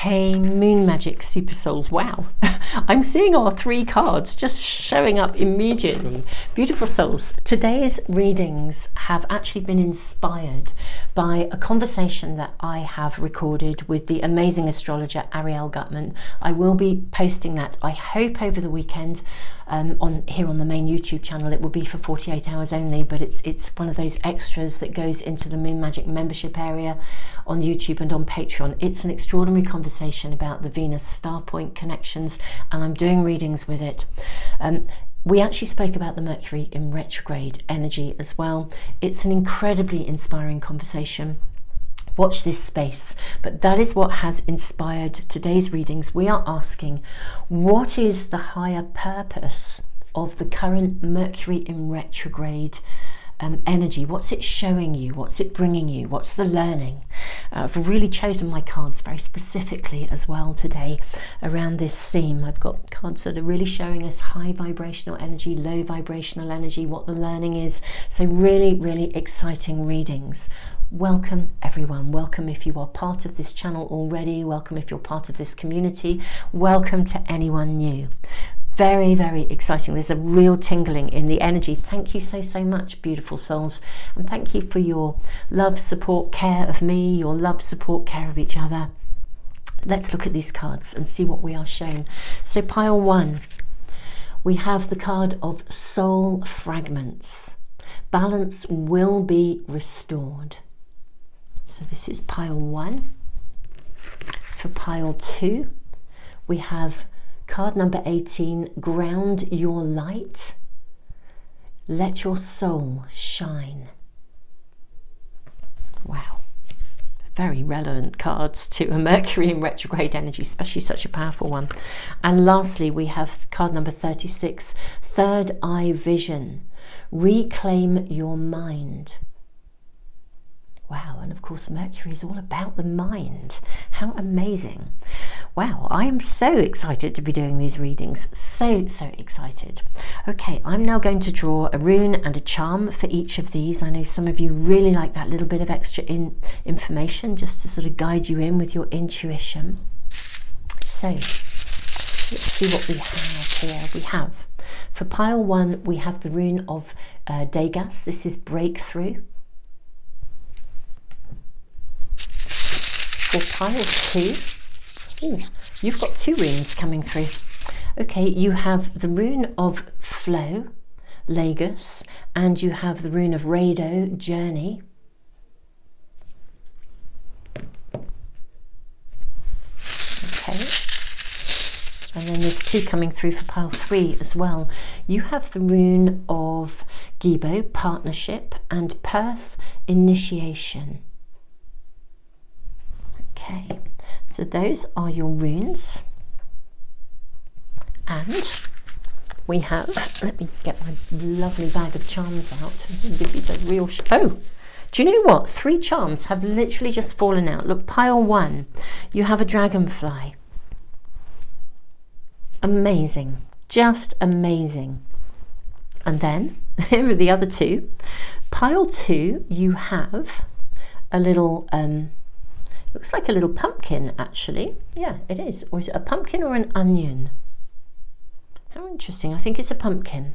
Hey Moon Magic Super Souls, wow, I'm seeing our 3 cards just showing up immediately. Beautiful souls, today's readings have actually been inspired by a conversation that I have recorded with the amazing astrologer Ariel Gutman. I will be posting that, I hope, over the weekend here on the main YouTube channel. It will be for 48 hours only, but it's one of those extras that goes into the Moon Magic membership area on YouTube and on Patreon. It's an extraordinary conversation about the Venus star point connections, and I'm doing readings with it. We actually spoke about the Mercury in retrograde energy as well. It's an incredibly inspiring conversation. Watch this space. But that is what has inspired today's readings. We are asking, what is the higher purpose of the current Mercury in retrograde energy? What's it showing you? What's it bringing you? What's the learning? I've really chosen my cards very specifically as well today around this theme. I've got cards that are really showing us high vibrational energy, low vibrational energy, what the learning is. So really, really exciting readings. Welcome everyone. Welcome if you are part of this channel already. Welcome if you're part of this community. Welcome to anyone new. Very, very exciting. There's a real tingling in the energy. Thank you so much, beautiful souls. And thank you for your love, support, care of me, your love, support, care of each other. Let's look at these cards and see what we are shown. So pile 1, we have the card of soul fragments. Balance will be restored. So this is pile 1. For pile 2, we have card number 18, ground your light. Let your soul shine. Wow. Very relevant cards to a Mercury in retrograde energy, especially such a powerful one. And lastly, we have card number 36, third eye vision. Reclaim your mind. Wow, and of course Mercury is all about the mind. How amazing. Wow, I am so excited to be doing these readings. So excited. Okay, I'm now going to draw a rune and a charm for each of these. I know some of you really like that little bit of extra information just to sort of guide you in with your intuition. So, let's see what we have here. We have, for pile 1, we have the rune of Degas. This is breakthrough. For pile 2, ooh, you've got 2 runes coming through. Okay, you have the rune of flow, Lagos, and you have the rune of Rado, journey. Okay, and then there's 2 coming through for pile 3 as well. You have the rune of Gibo, partnership, and Perth, initiation. Okay, so those are your runes, and we have, let me get my lovely bag of charms out and give these a real oh, do you know what, 3 charms have literally just fallen out. Look, pile 1, you have a dragonfly. Amazing, just amazing. And then here are the other 2. Pile 2, you have a little looks like a little pumpkin, actually. Yeah, it is. Or is it a pumpkin or an onion? How interesting. I think it's a pumpkin.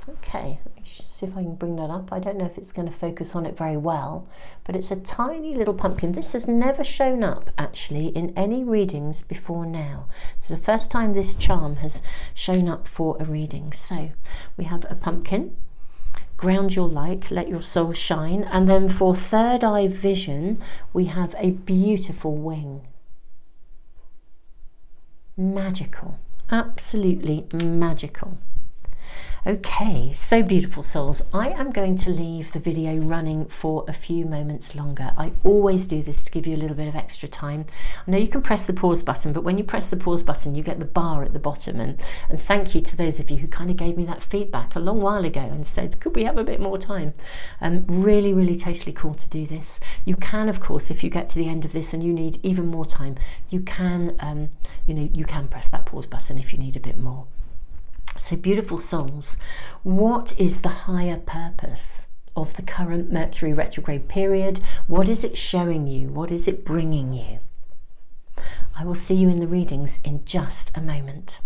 Okay, let me see if I can bring that up. I don't know if it's going to focus on it very well, but it's a tiny little pumpkin. This has never shown up, actually, in any readings before now. It's the first time this charm has shown up for a reading. So we have a pumpkin. Ground your light, let your soul shine. And then for third eye vision, we have a beautiful wing. Magical, absolutely magical. Okay, so beautiful souls, I am going to leave the video running for a few moments longer. I always do this to give you a little bit of extra time. I know you can press the pause button, but when you press the pause button, you get the bar at the bottom. And thank you to those of you who kind of gave me that feedback a long while ago and said, could we have a bit more time? Really, really totally cool to do this. You can, of course, if you get to the end of this and you need even more time, you can, you can press that pause button if you need a bit more. So beautiful souls, what is the higher purpose of the current Mercury retrograde period? What is it showing you? What is it bringing you? I will see you in the readings in just a moment.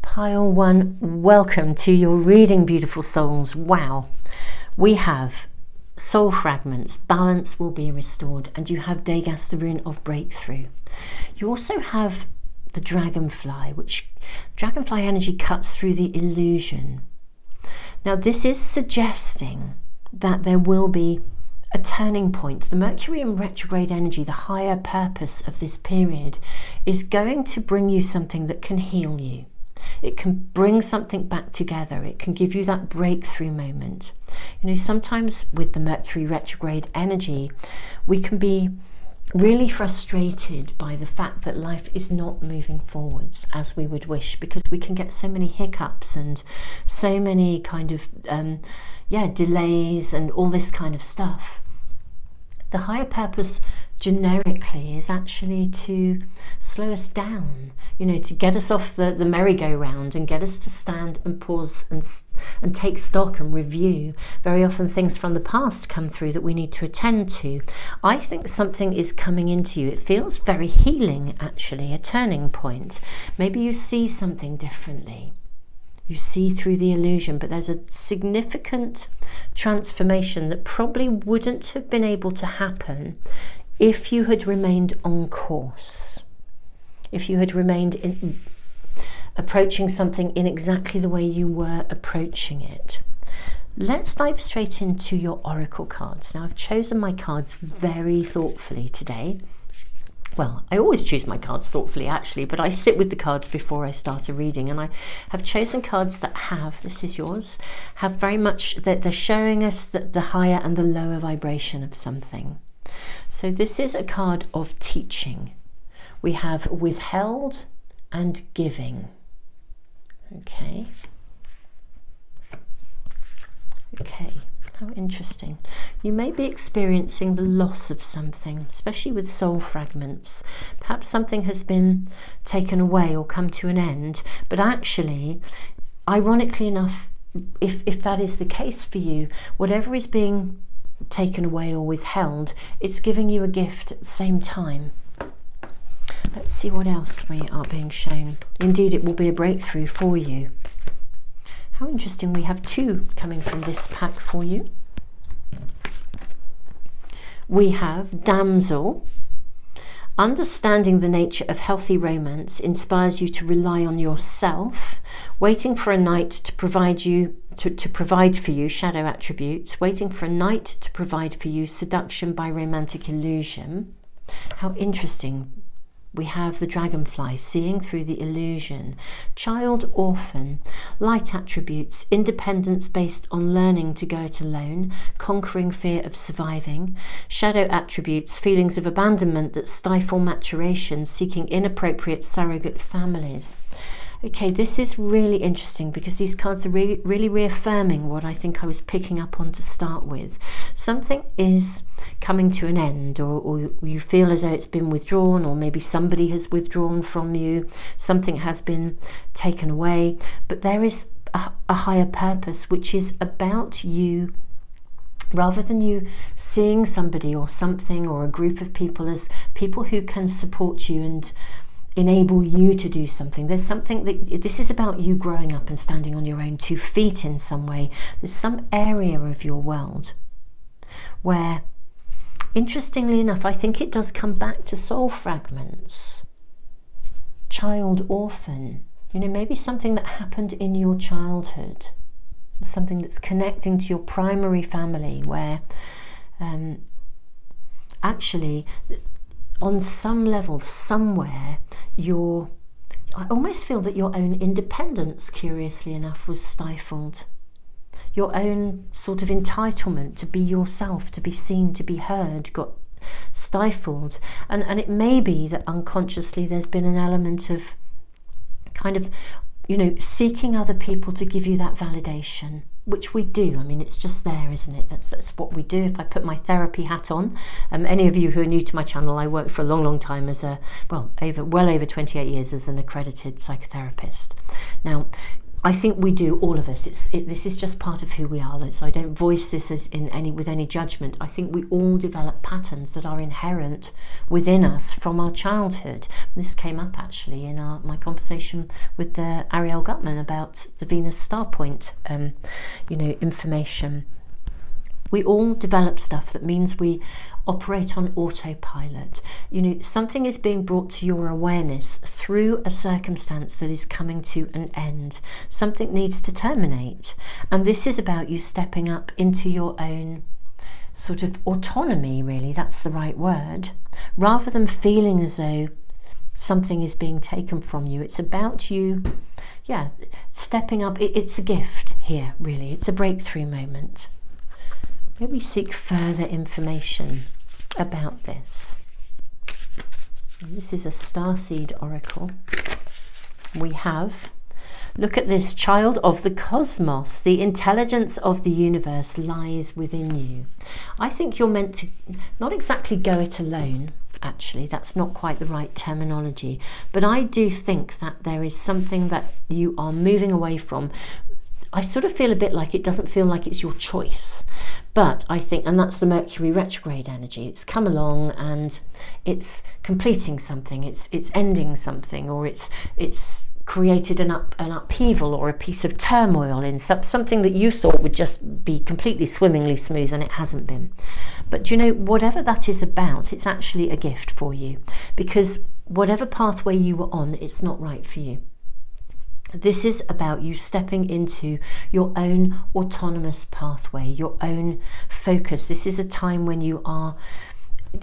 Pile 1, welcome to your reading, beautiful souls. Wow, we have soul fragments, balance will be restored, and you have Degas, the rune of breakthrough. You also have the dragonfly, which dragonfly energy cuts through the illusion. Now this is suggesting that there will be a turning point. The Mercury in retrograde energy, the higher purpose of this period, is going to bring you something that can heal you. It can bring something back together. It can give you that breakthrough moment. You know, sometimes with the Mercury retrograde energy, we can be really frustrated by the fact that life is not moving forwards as we would wish, because we can get so many hiccups and so many kind of delays and all this kind of stuff. The higher purpose generically is actually to slow us down, you know, to get us off the merry-go-round and get us to stand and pause and take stock and review. Very often things from the past come through that we need to attend to. I think something is coming into you. It feels very healing, actually, a turning point. Maybe you see something differently. You see through the illusion, but there's a significant transformation that probably wouldn't have been able to happen if you had remained on course, if you had remained approaching something in exactly the way you were approaching it. Let's dive straight into your oracle cards. Now, I've chosen my cards very thoughtfully today. Well, I always choose my cards thoughtfully, actually, but I sit with the cards before I start a reading, and I have chosen cards that have, this is yours, have very much, they're showing us that the higher and the lower vibration of something. So this is a card of teaching. We have withheld and giving. Okay. Okay. How interesting. You may be experiencing the loss of something, especially with soul fragments. Perhaps something has been taken away or come to an end, but actually, ironically enough, if that is the case for you, whatever is being taken away or withheld, it's giving you a gift at the same time. Let's see what else we are being shown. Indeed, it will be a breakthrough for you. How interesting, we have 2 coming from this pack for you. We have Damsel. Understanding the nature of healthy romance inspires you to rely on yourself, waiting for a knight to provide you to provide for you shadow attributes, waiting for a knight to provide for you seduction by romantic illusion. How interesting. We have the dragonfly, seeing through the illusion. Child orphan, light attributes, independence based on learning to go it alone, conquering fear of surviving. Shadow attributes, feelings of abandonment that stifle maturation, seeking inappropriate surrogate families. Okay, this is really interesting because these cards are really reaffirming what I think I was picking up on to start with. Something is coming to an end, or you feel as though it's been withdrawn, or maybe somebody has withdrawn from you, something has been taken away, but there is a higher purpose which is about you. Rather than you seeing somebody or something or a group of people as people who can support you and enable you to do something, there's something that this is about you growing up and standing on your own 2 feet in some way. There's some area of your world where, interestingly enough, I think it does come back to soul fragments. Child orphan, you know, maybe something that happened in your childhood, something that's connecting to your primary family, where actually on some level, somewhere, I almost feel that your own independence, curiously enough, was stifled. your own sort of entitlement to be yourself, to be seen, to be heard, got stifled. And it may be that unconsciously there's been an element of kind of, you know, seeking other people to give you that validation, which we do. I mean, it's just there, isn't it? That's what we do. If I put my therapy hat on, any of you who are new to my channel, I worked for a long time as a, well over 28 years as an accredited psychotherapist. Now, I think we do, all of us. This is just part of who we are. So I don't voice this as with any judgment. I think we all develop patterns that are inherent within us from our childhood. This came up actually in my conversation with Ariel Gutman about the Venus star point, you know, information. We all develop stuff that means we operate on autopilot. You know, something is being brought to your awareness through a circumstance that is coming to an end. Something needs to terminate. And this is about you stepping up into your own sort of autonomy, really, that's the right word, rather than feeling as though something is being taken from you. It's about you, yeah, stepping up. It's a gift here, really. It's a breakthrough moment. Maybe seek further information about this. This is a starseed oracle. We have, look at this, child of the cosmos. The intelligence of the universe lies within you. I think you're meant to not exactly go it alone. Actually, that's not quite the right terminology. But I do think that there is something that you are moving away from. I sort of feel a bit like it doesn't feel like it's your choice. But I think, and that's the Mercury retrograde energy, it's come along and it's completing something, it's ending something, or it's created an upheaval or a piece of turmoil in something that you thought would just be completely swimmingly smooth, and it hasn't been. But you know, whatever that is about, it's actually a gift for you, because whatever pathway you were on, it's not right for you. This is about you stepping into your own autonomous pathway, your own focus. This is a time when you are,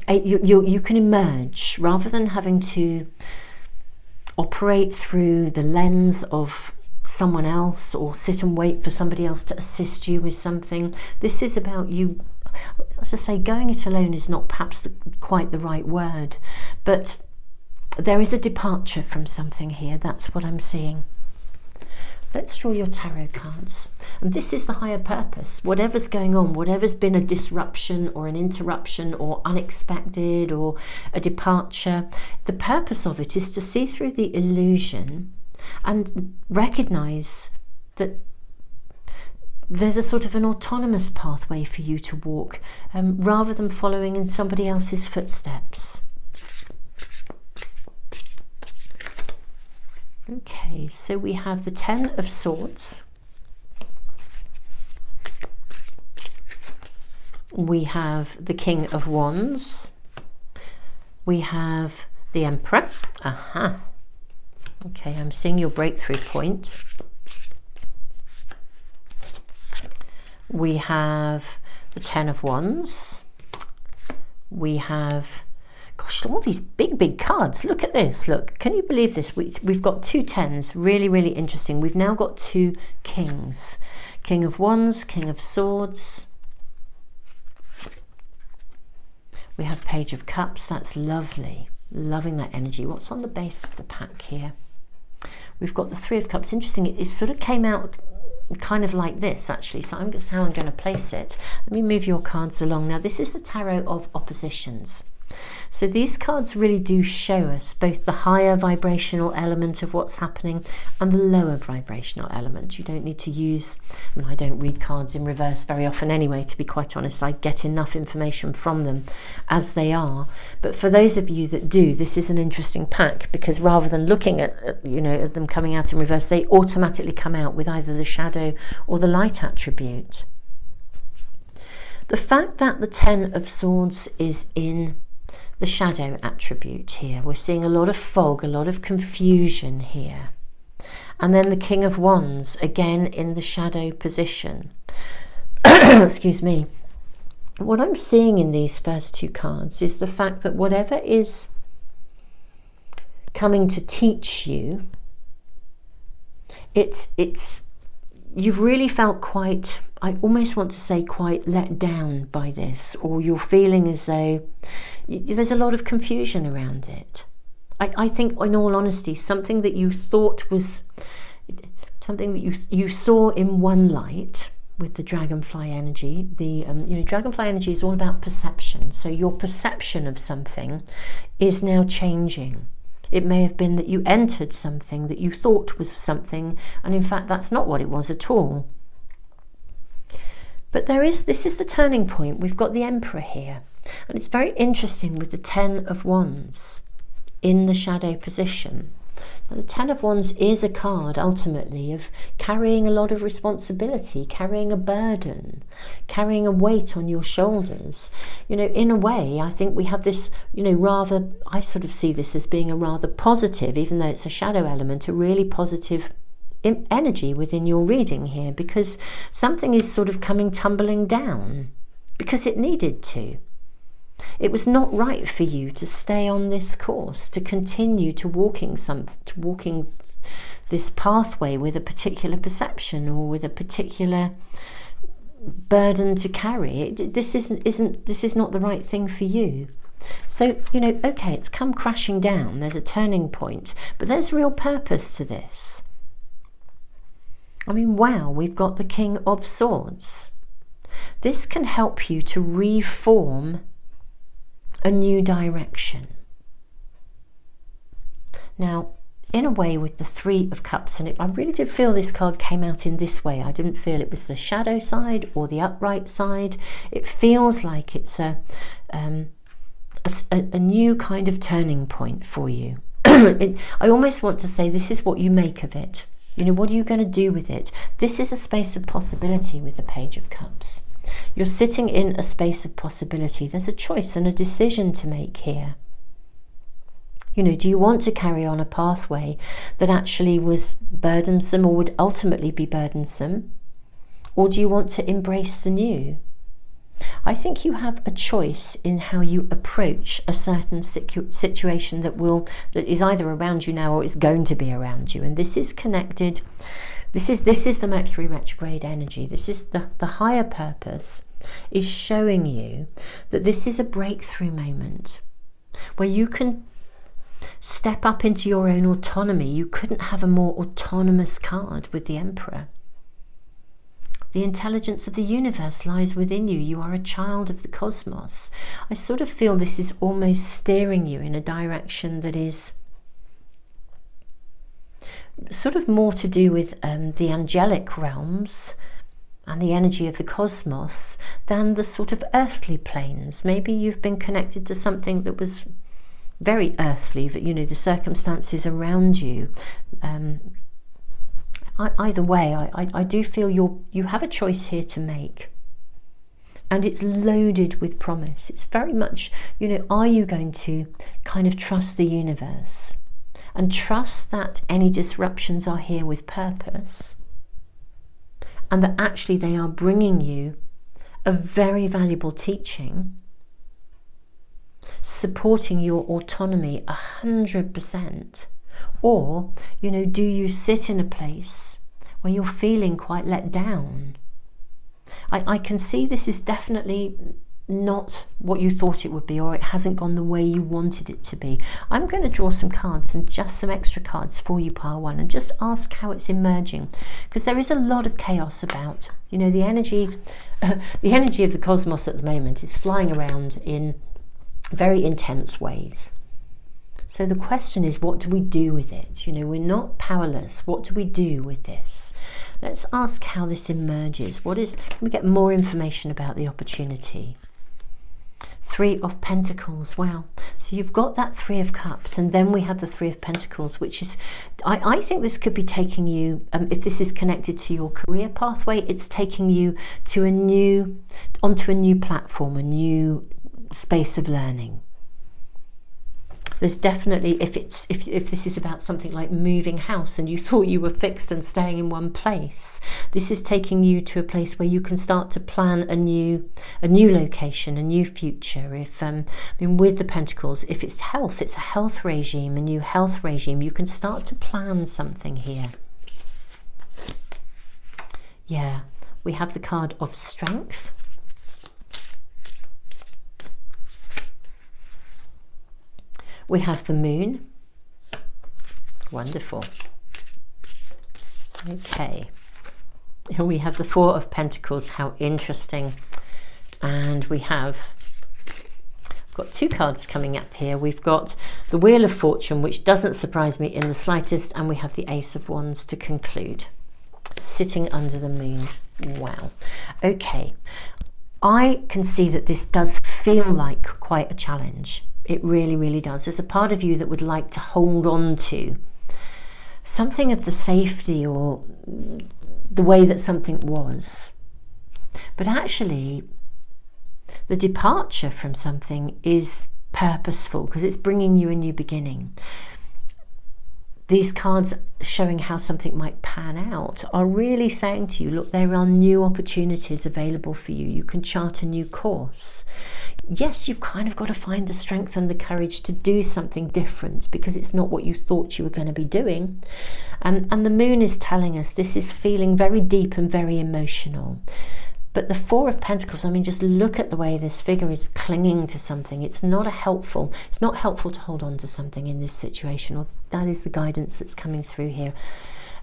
you can emerge rather than having to operate through the lens of someone else or sit and wait for somebody else to assist you with something. This is about you, as I say, going it alone is not perhaps quite the right word, but there is a departure from something here. That's what I'm seeing. Let's draw your tarot cards. And this is the higher purpose. Whatever's going on, whatever's been a disruption or an interruption or unexpected or a departure, the purpose of it is to see through the illusion and recognize that there's a sort of an autonomous pathway for you to walk, rather than following in somebody else's footsteps. Okay, so we have the Ten of Swords. We have the King of Wands. We have the Emperor. Aha. Okay, I'm seeing your breakthrough point. We have the Ten of Wands. We have, gosh, all these big cards. Look at this. Look, can you believe this? We've got two tens. Really interesting. We've now got two kings. King of Wands, King of Swords. We have Page of Cups. That's lovely. Loving that energy. What's on the base of the pack here? We've got the Three of Cups. Interesting. It sort of came out kind of like this, actually. So that's how I'm going to place it. Let me move your cards along. Now, this is the Tarot of Oppositions. So these cards really do show us both the higher vibrational element of what's happening and the lower vibrational element. You don't need to use, I mean, I don't read cards in reverse very often anyway, to be quite honest. I get enough information from them as they are. But for those of you that do, this is an interesting pack, because rather than looking at at them coming out in reverse, they automatically come out with either the shadow or the light attribute. The fact that the Ten of Swords is in the shadow attribute here, we're seeing a lot of fog, a lot of confusion here. And then the King of Wands, again in the shadow position. Excuse me. What I'm seeing in these first two cards is the fact that whatever is coming to teach you, it's you've really felt quite, I almost want to say quite let down by this, or you're feeling as though there's a lot of confusion around it. I think, in all honesty, something that you thought was something that you saw in one light with the dragonfly energy. The dragonfly energy is all about perception. So your perception of something is now changing. It may have been that you entered something that you thought was something, and in fact that's not what it was at all. But this is the turning point. We've got the Emperor here, and it's very interesting with the Ten of Wands in the shadow position. Now, the Ten of Wands is a card ultimately of carrying a lot of responsibility, carrying a burden, carrying a weight on your shoulders. In a way, I think we have this, rather, I sort of see this as being a rather positive, even though it's a shadow element, a really positive energy within your reading here, because something is sort of coming tumbling down because it needed to. It was not right for you to stay on this course, to continue to walking this pathway with a particular perception or with a particular burden to carry. This is not the right thing for you. So, okay, it's come crashing down. There's a turning point, but there's real purpose to this. I mean, wow, we've got the King of Swords. This can help you to reform a new direction. Now, in a way, with the Three of Cups, and I really did feel this card came out in this way. I didn't feel it was the shadow side or the upright side. It feels like it's a new kind of turning point for you. I almost want to say this is what you make of it. What are you going to do with it? This is a space of possibility with the Page of Cups. You're sitting in a space of possibility. There's a choice and a decision to make here. Do you want to carry on a pathway that actually was burdensome or would ultimately be burdensome? Or do you want to embrace the new? I think you have a choice in how you approach a certain situation that is either around you now or is going to be around you. And this is connected. This is the Mercury retrograde energy. This is the higher purpose is showing you that this is a breakthrough moment where you can step up into your own autonomy. You couldn't have a more autonomous card with the Emperor. The intelligence of the universe lies within you. You are a child of the cosmos. I sort of feel this is almost steering you in a direction that is sort of more to do with the angelic realms and the energy of the cosmos than the sort of earthly planes. Maybe you've been connected to something that was very earthly, that the circumstances around you. Either way, I do feel you have a choice here to make, and it's loaded with promise. It's very much, are you going to kind of trust the universe and trust that any disruptions are here with purpose, and that actually they are bringing you a very valuable teaching, supporting your autonomy 100%? Or, do you sit in a place where you're feeling quite let down? I can see this is definitely not what you thought it would be, or it hasn't gone the way you wanted it to be. I'm going to draw some cards and just some extra cards for you, pile one, and just ask how it's emerging, because there is a lot of chaos about. The energy of the cosmos at the moment is flying around in very intense ways. So the question is, what do we do with it? We're not powerless. What do we do with this? Let's ask how this emerges. Can we get more information about the opportunity? Three of Pentacles. Wow. So you've got that Three of Cups, and then we have the Three of Pentacles, which is, I think this could be taking you, if this is connected to your career pathway, it's taking you to onto a new platform, a new space of learning. There's definitely, if this is about something like moving house and you thought you were fixed and staying in one place, this is taking you to a place where you can start to plan a new location, a new future. With the Pentacles, if it's health, it's a health regime, a new health regime. You can start to plan something here. Yeah, we have the card of Strength. We have the Moon. Wonderful. Okay. Here we have the Four of Pentacles. How interesting. And we have got two cards coming up here. We've got the Wheel of Fortune, which doesn't surprise me in the slightest, and we have the Ace of Wands to conclude, sitting under the moon. Wow. Okay, I can see that this does feel like quite a challenge. It really, really does. There's a part of you that would like to hold on to something of the safety or the way that something was, but actually the departure from something is purposeful because it's bringing you a new beginning. These cards showing how something might pan out are really saying to you, look, there are new opportunities available for you. You can chart a new course. Yes, you've kind of got to find the strength and the courage to do something different because it's not what you thought you were going to be doing. And the moon is telling us this is feeling very deep and very emotional. But the Four of Pentacles, I mean, just look at the way this figure is clinging to something. It's not helpful to hold on to something in this situation, or that is the guidance that's coming through here.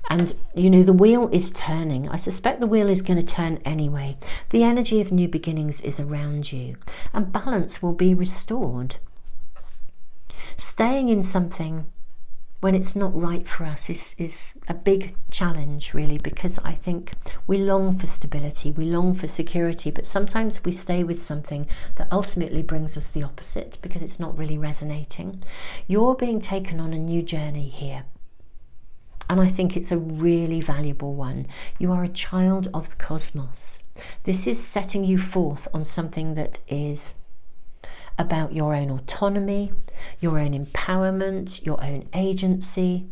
And, you know, the wheel is turning. I suspect the wheel is going to turn anyway. The energy of new beginnings is around you, and balance will be restored. Staying in something when it's not right for us is a big challenge, really, because I think we long for stability, we long for security, but sometimes we stay with something that ultimately brings us the opposite because it's not really resonating. You're being taken on a new journey here, and I think it's a really valuable one. You are a child of the cosmos. This is setting you forth on something that is about your own autonomy, your own empowerment, your own agency.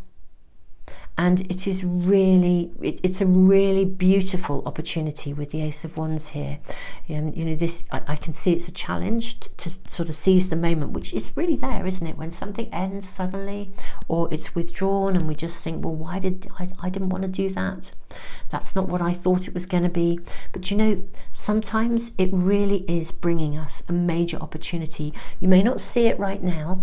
And it is really, it's a really beautiful opportunity with the Ace of Wands here. You know, this, I can see it's a challenge to sort of seize the moment, which is really there, isn't it? When something ends suddenly, or it's withdrawn and we just think, well, why did I didn't want to do that? That's not what I thought it was going to be. But you know, sometimes it really is bringing us a major opportunity. You may not see it right now,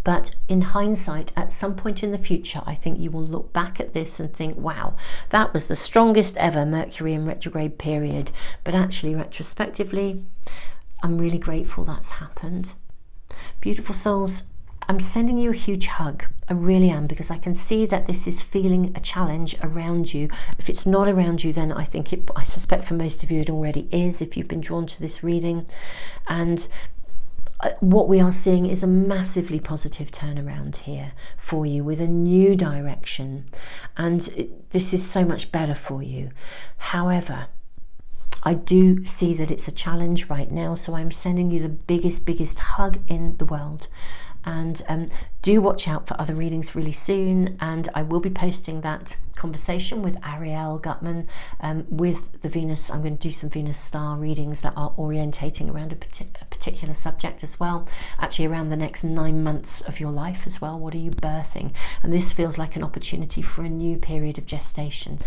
but in hindsight, at some point in the future, I think you will look back at this and think, wow, that was the strongest ever Mercury in retrograde period. But actually, retrospectively, I'm really grateful that's happened. Beautiful souls, I'm sending you a huge hug. I really am, because I can see that this is feeling a challenge around you. If it's not around you, then I suspect for most of you it already is, if you've been drawn to this reading. And what we are seeing is a massively positive turnaround here for you, with a new direction, and this is so much better for you. However, I do see that it's a challenge right now, so I'm sending you the biggest hug in the world. And do watch out for other readings really soon, and I will be posting that conversation with Ariel Gutman with the Venus. I'm going to do some Venus star readings that are orientating around a particular subject as well, actually around the next 9 months of your life as well. What are you birthing? And this feels like an opportunity for a new period of gestation.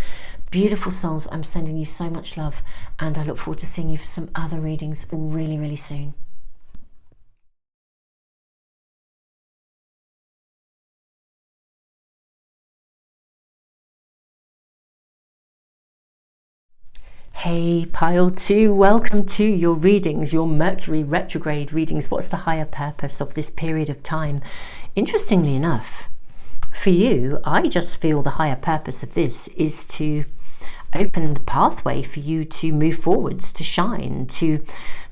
Beautiful souls, I'm sending you so much love, and I look forward to seeing you for some other readings really soon. Hey, pile 2, welcome to your readings, your Mercury retrograde readings. What's the higher purpose of this period of time? Interestingly enough, for you, I just feel the higher purpose of this is to open the pathway for you to move forwards, to shine, to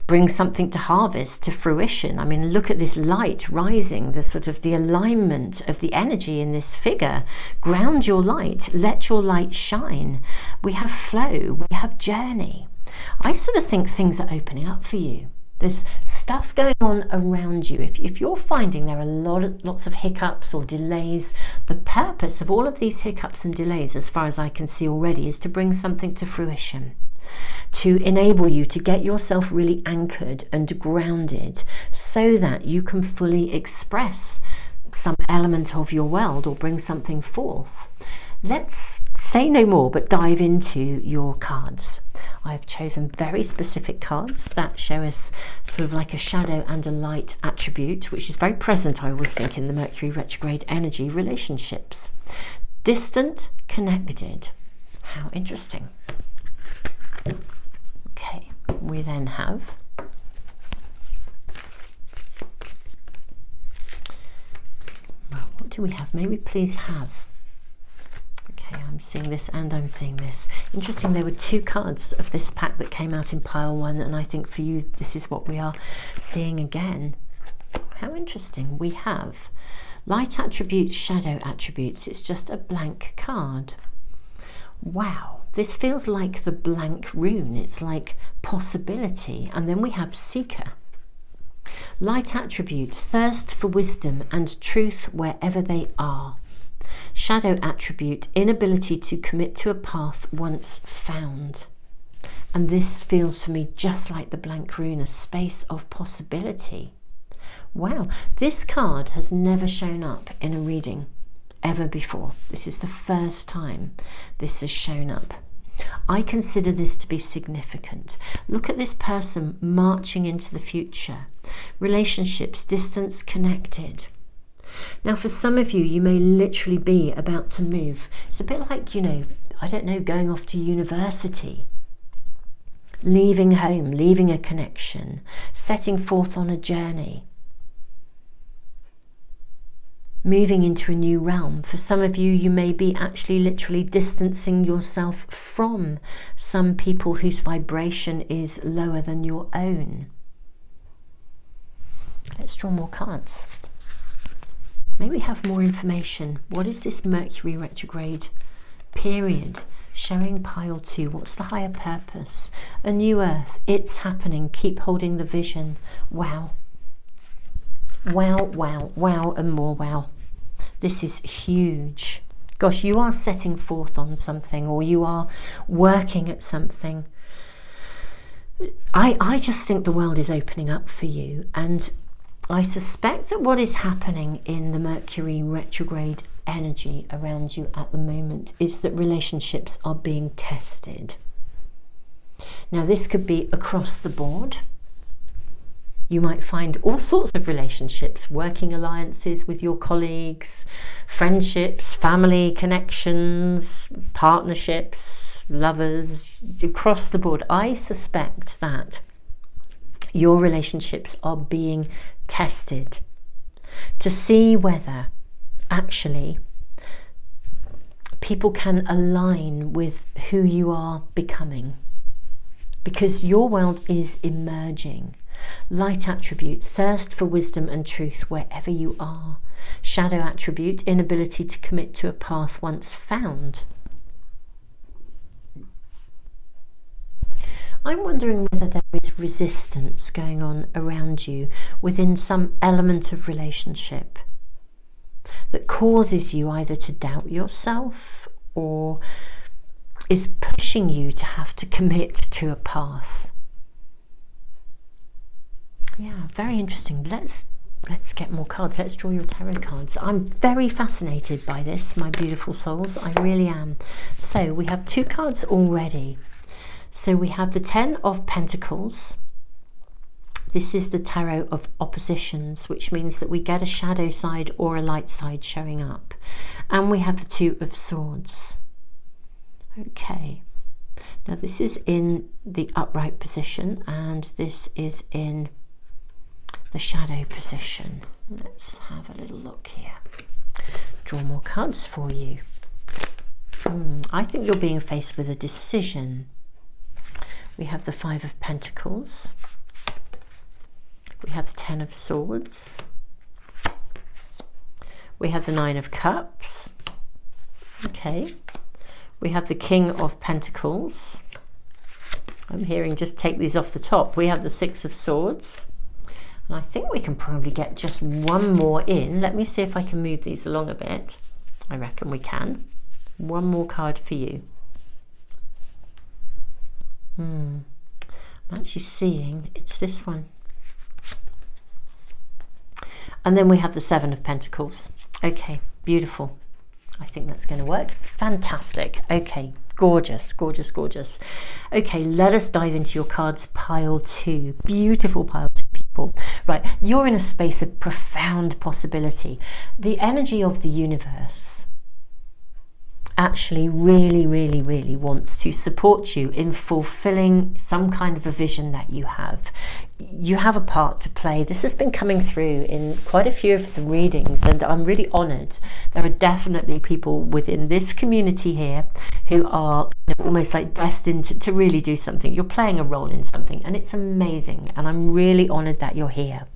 bring something to harvest, to fruition. I mean, look at this light rising, the sort of the alignment of the energy in this figure. Ground your light, let your light shine. We have flow, we have journey. I sort of think things are opening up for you. There's stuff going on around you. If you're finding there are lots of hiccups or delays, the purpose of all of these hiccups and delays, as far as I can see already, is to bring something to fruition, to enable you to get yourself really anchored and grounded so that you can fully express some element of your world or bring something forth. Let's say no more, but dive into your cards. I've chosen very specific cards that show us sort of like a shadow and a light attribute, which is very present, I always think, in the Mercury retrograde energy. Relationships. Distant, connected. How interesting. Okay, we then have what do we have? May we please have? Okay, I'm seeing this and I'm seeing this. Interesting, there were 2 cards of this pack that came out in pile 1, and I think for you this is what we are seeing again. How interesting. We have light attributes, shadow attributes. It's just a blank card. Wow, this feels like the blank rune. It's like possibility. And then we have seeker. Light attribute, thirst for wisdom and truth wherever they are. Shadow attribute, inability to commit to a path once found. And this feels for me just like the blank rune, a space of possibility. Wow, this card has never shown up in a reading ever before. This is the first time this has shown up. I consider this to be significant. Look at this person marching into the future. Relationships, distance, connected. Now, for some of you, you may literally be about to move. It's a bit like, you know, I don't know, going off to university, leaving home, leaving a connection, setting forth on a journey, moving into a new realm. For some of you, you may be actually literally distancing yourself from some people whose vibration is lower than your own. Let's draw more cards. May we have more information. What is this Mercury retrograde period showing pile 2? What's the higher purpose? A new earth. It's happening. Keep holding the vision. Wow. Wow, wow, wow, and more wow. This is huge. Gosh, you are setting forth on something, or you are working at something. I just think the world is opening up for you, and I suspect that what is happening in the Mercury retrograde energy around you at the moment is that relationships are being tested. Now, this could be across the board. You might find all sorts of relationships, working alliances with your colleagues, friendships, family connections, partnerships, lovers, across the board. I suspect that your relationships are being tested to see whether actually people can align with who you are becoming, because your world is emerging. Light attribute, thirst for wisdom and truth wherever you are. Shadow attribute, inability to commit to a path once found. I'm wondering whether there is resistance going on around you within some element of relationship that causes you either to doubt yourself or is pushing you to have to commit to a path. Yeah, very interesting. Let's get more cards. Let's draw your tarot cards. I'm very fascinated by this, my beautiful souls. I really am. So we have 2 cards already. So we have the 10 of Pentacles. This is the tarot of oppositions, which means that we get a shadow side or a light side showing up. And we have the 2 of Swords. Okay. Now this is in the upright position and this is in the shadow position. Let's have a little look here. Draw more cards for you. I think you're being faced with a decision. We have the 5 of Pentacles. We have the 10 of Swords. We have the 9 of Cups. Okay. We have the King of Pentacles. I'm hearing just take these off the top. We have the 6 of Swords. And I think we can probably get just one more in. Let me see if I can move these along a bit. I reckon we can. One more card for you. I'm actually seeing it's this one. And then we have the 7 of Pentacles. Okay, beautiful. I think that's going to work. Fantastic. Okay, gorgeous, gorgeous, gorgeous. Okay, let us dive into your cards, pile 2. Beautiful pile 2, people. Right, you're in a space of profound possibility. The energy of the universe actually really wants to support you in fulfilling some kind of a vision that you have. You have a part to play. This has been coming through in quite a few of the readings, and I'm really honoured. There are definitely people within this community here who are almost like destined to really do something. You're playing a role in something, and it's amazing, and I'm really honoured that you're here.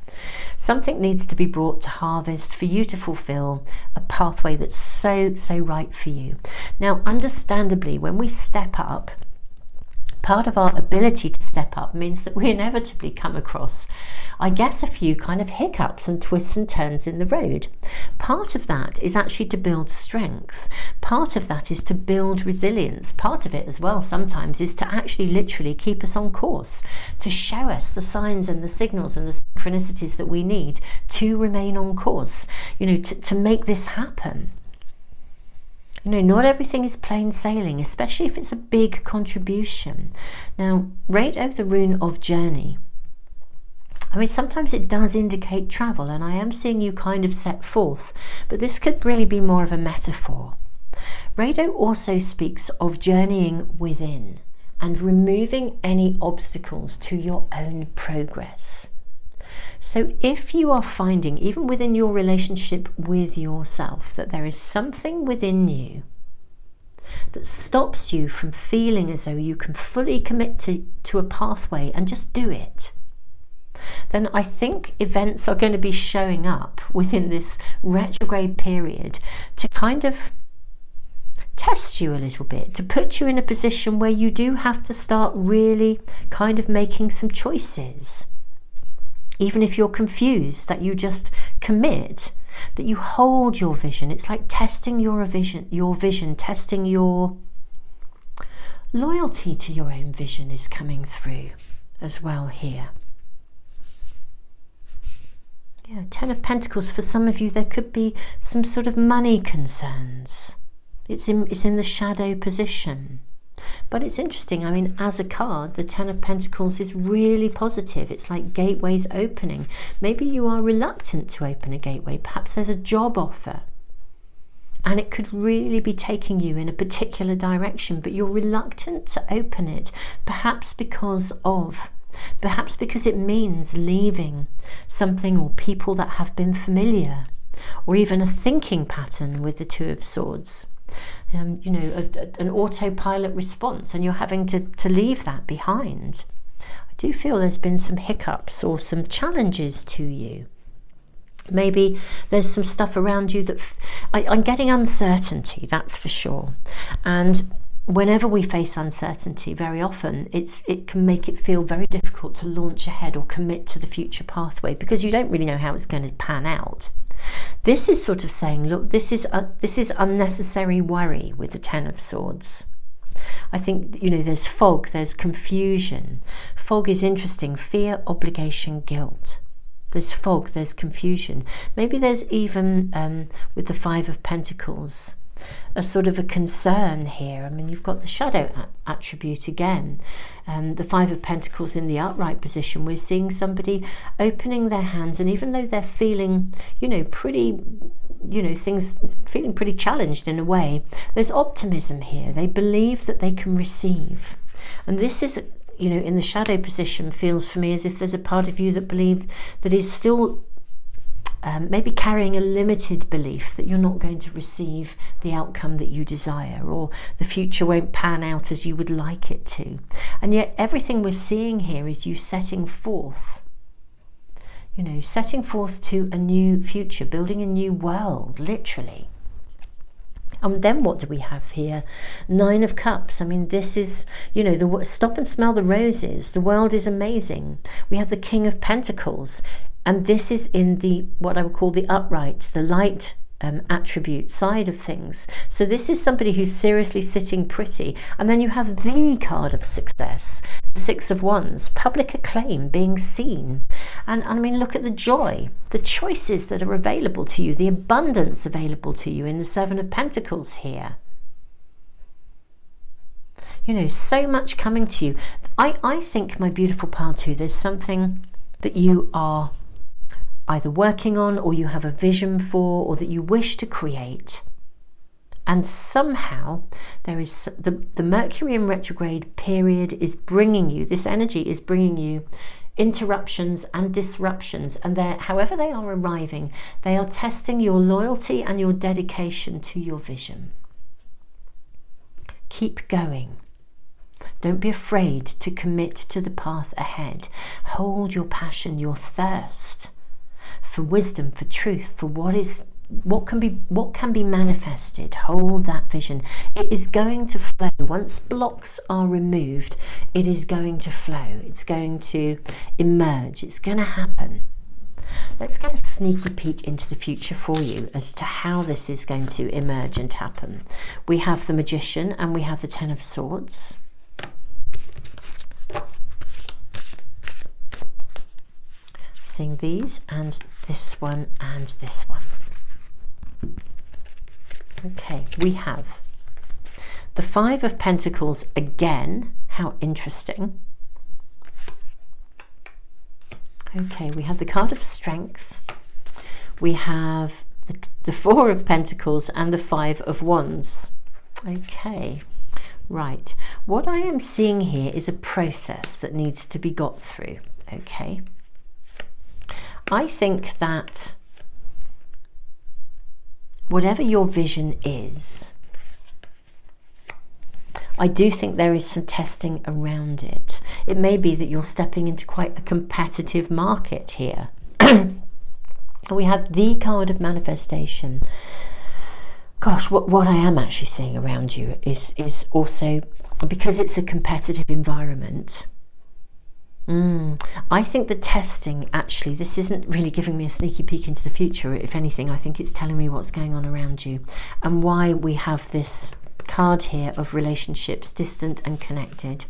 Something needs to be brought to harvest for you to fulfill a pathway that's so right for you. Now, understandably, when we step up, part of our ability to step up means that we inevitably come across, I guess, a few kind of hiccups and twists and turns in the road. Part of that is actually to build strength. Part of that is to build resilience. Part of it as well sometimes is to actually literally keep us on course, to show us the signs and the signals and the synchronicities that we need to remain on course, to make this happen. Not everything is plain sailing, especially if it's a big contribution. Now, right over the rune of journey, sometimes it does indicate travel, and I am seeing you kind of set forth, but this could really be more of a metaphor. Rado also speaks of journeying within and removing any obstacles to your own progress. So if you are finding, even within your relationship with yourself, that there is something within you that stops you from feeling as though you can fully commit to a pathway and just do it, then I think events are going to be showing up within this retrograde period to kind of test you a little bit, to put you in a position where you do have to start really kind of making some choices. Even if you're confused, that you just commit, that you hold your vision. It's like testing your vision, testing your loyalty to your own vision is coming through as well here. Yeah, 10 of Pentacles. For some of you, there could be some sort of money concerns. It's in the shadow position. But it's interesting, as a card, the 10 of Pentacles is really positive. It's like gateways opening. Maybe you are reluctant to open a gateway. Perhaps there's a job offer, and it could really be taking you in a particular direction, but you're reluctant to open it, perhaps because it means leaving something or people that have been familiar, or even a thinking pattern with the 2 of Swords. An autopilot response, and you're having to leave that behind. I do feel there's been some hiccups or some challenges to you. Maybe there's some stuff around you that I'm getting uncertainty, that's for sure. And whenever we face uncertainty, very often it can make it feel very difficult to launch ahead or commit to the future pathway, because you don't really know how it's going to pan out. This is sort of saying, look, this is unnecessary worry with the 10 of Swords. I think, there's fog, there's confusion. Fog is interesting. Fear, obligation, guilt. There's fog, there's confusion. Maybe there's even, with the 5 of Pentacles, a sort of a concern here. You've got the shadow attribute again. The 5 of Pentacles in the upright position, we're seeing somebody opening their hands, and even though they're feeling, things feeling pretty challenged in a way, there's optimism here. They believe that they can receive. And this is, in the shadow position, feels for me as if there's a part of you that is still maybe carrying a limited belief that you're not going to receive the outcome that you desire, or the future won't pan out as you would like it to. And yet everything we're seeing here is you setting forth to a new future, building a new world, literally. And then what do we have here? 9 of Cups. This is, stop and smell the roses. The world is amazing. We have the King of Pentacles. And this is in what I would call the upright, the light attribute side of things. So this is somebody who's seriously sitting pretty. And then you have the card of success, the Six of Wands, public acclaim, being seen. And I mean, look at the joy, the choices that are available to you, the abundance available to you in the Seven of Pentacles here. You know, so much coming to you. I think, my beautiful pile too, there's something that you are either working on, or you have a vision for, or that you wish to create. And somehow there is the Mercury in retrograde period is bringing you, this energy is bringing you interruptions and disruptions, and however they are arriving, they are testing your loyalty and your dedication to your vision. Keep going. Don't be afraid to commit to the path ahead. Hold your passion, your thirst for wisdom, for truth, for what can be manifested. Hold that vision. It is going to flow. Once blocks are removed, it is going to flow. It's going to emerge. It's going to happen. Let's get a sneaky peek into the future for you as to how this is going to emerge and happen. We have the Magician and we have the Ten of Swords. Seeing these and this one and this one. Okay, we have the Five of Pentacles again. How interesting. Okay, we have the card of Strength. We have the Four of Pentacles and the Five of Wands. Okay, right. What I am seeing here is a process that needs to be got through. Okay. I think that whatever your vision is, I do think there is some testing around it. It may be that you're stepping into quite a competitive market here. We have the card of manifestation. Gosh, what I am actually seeing around you is also, because it's a competitive environment, I think the testing, actually, this isn't really giving me a sneaky peek into the future. If anything, I think it's telling me what's going on around you and why we have this card here of relationships, distant and connected.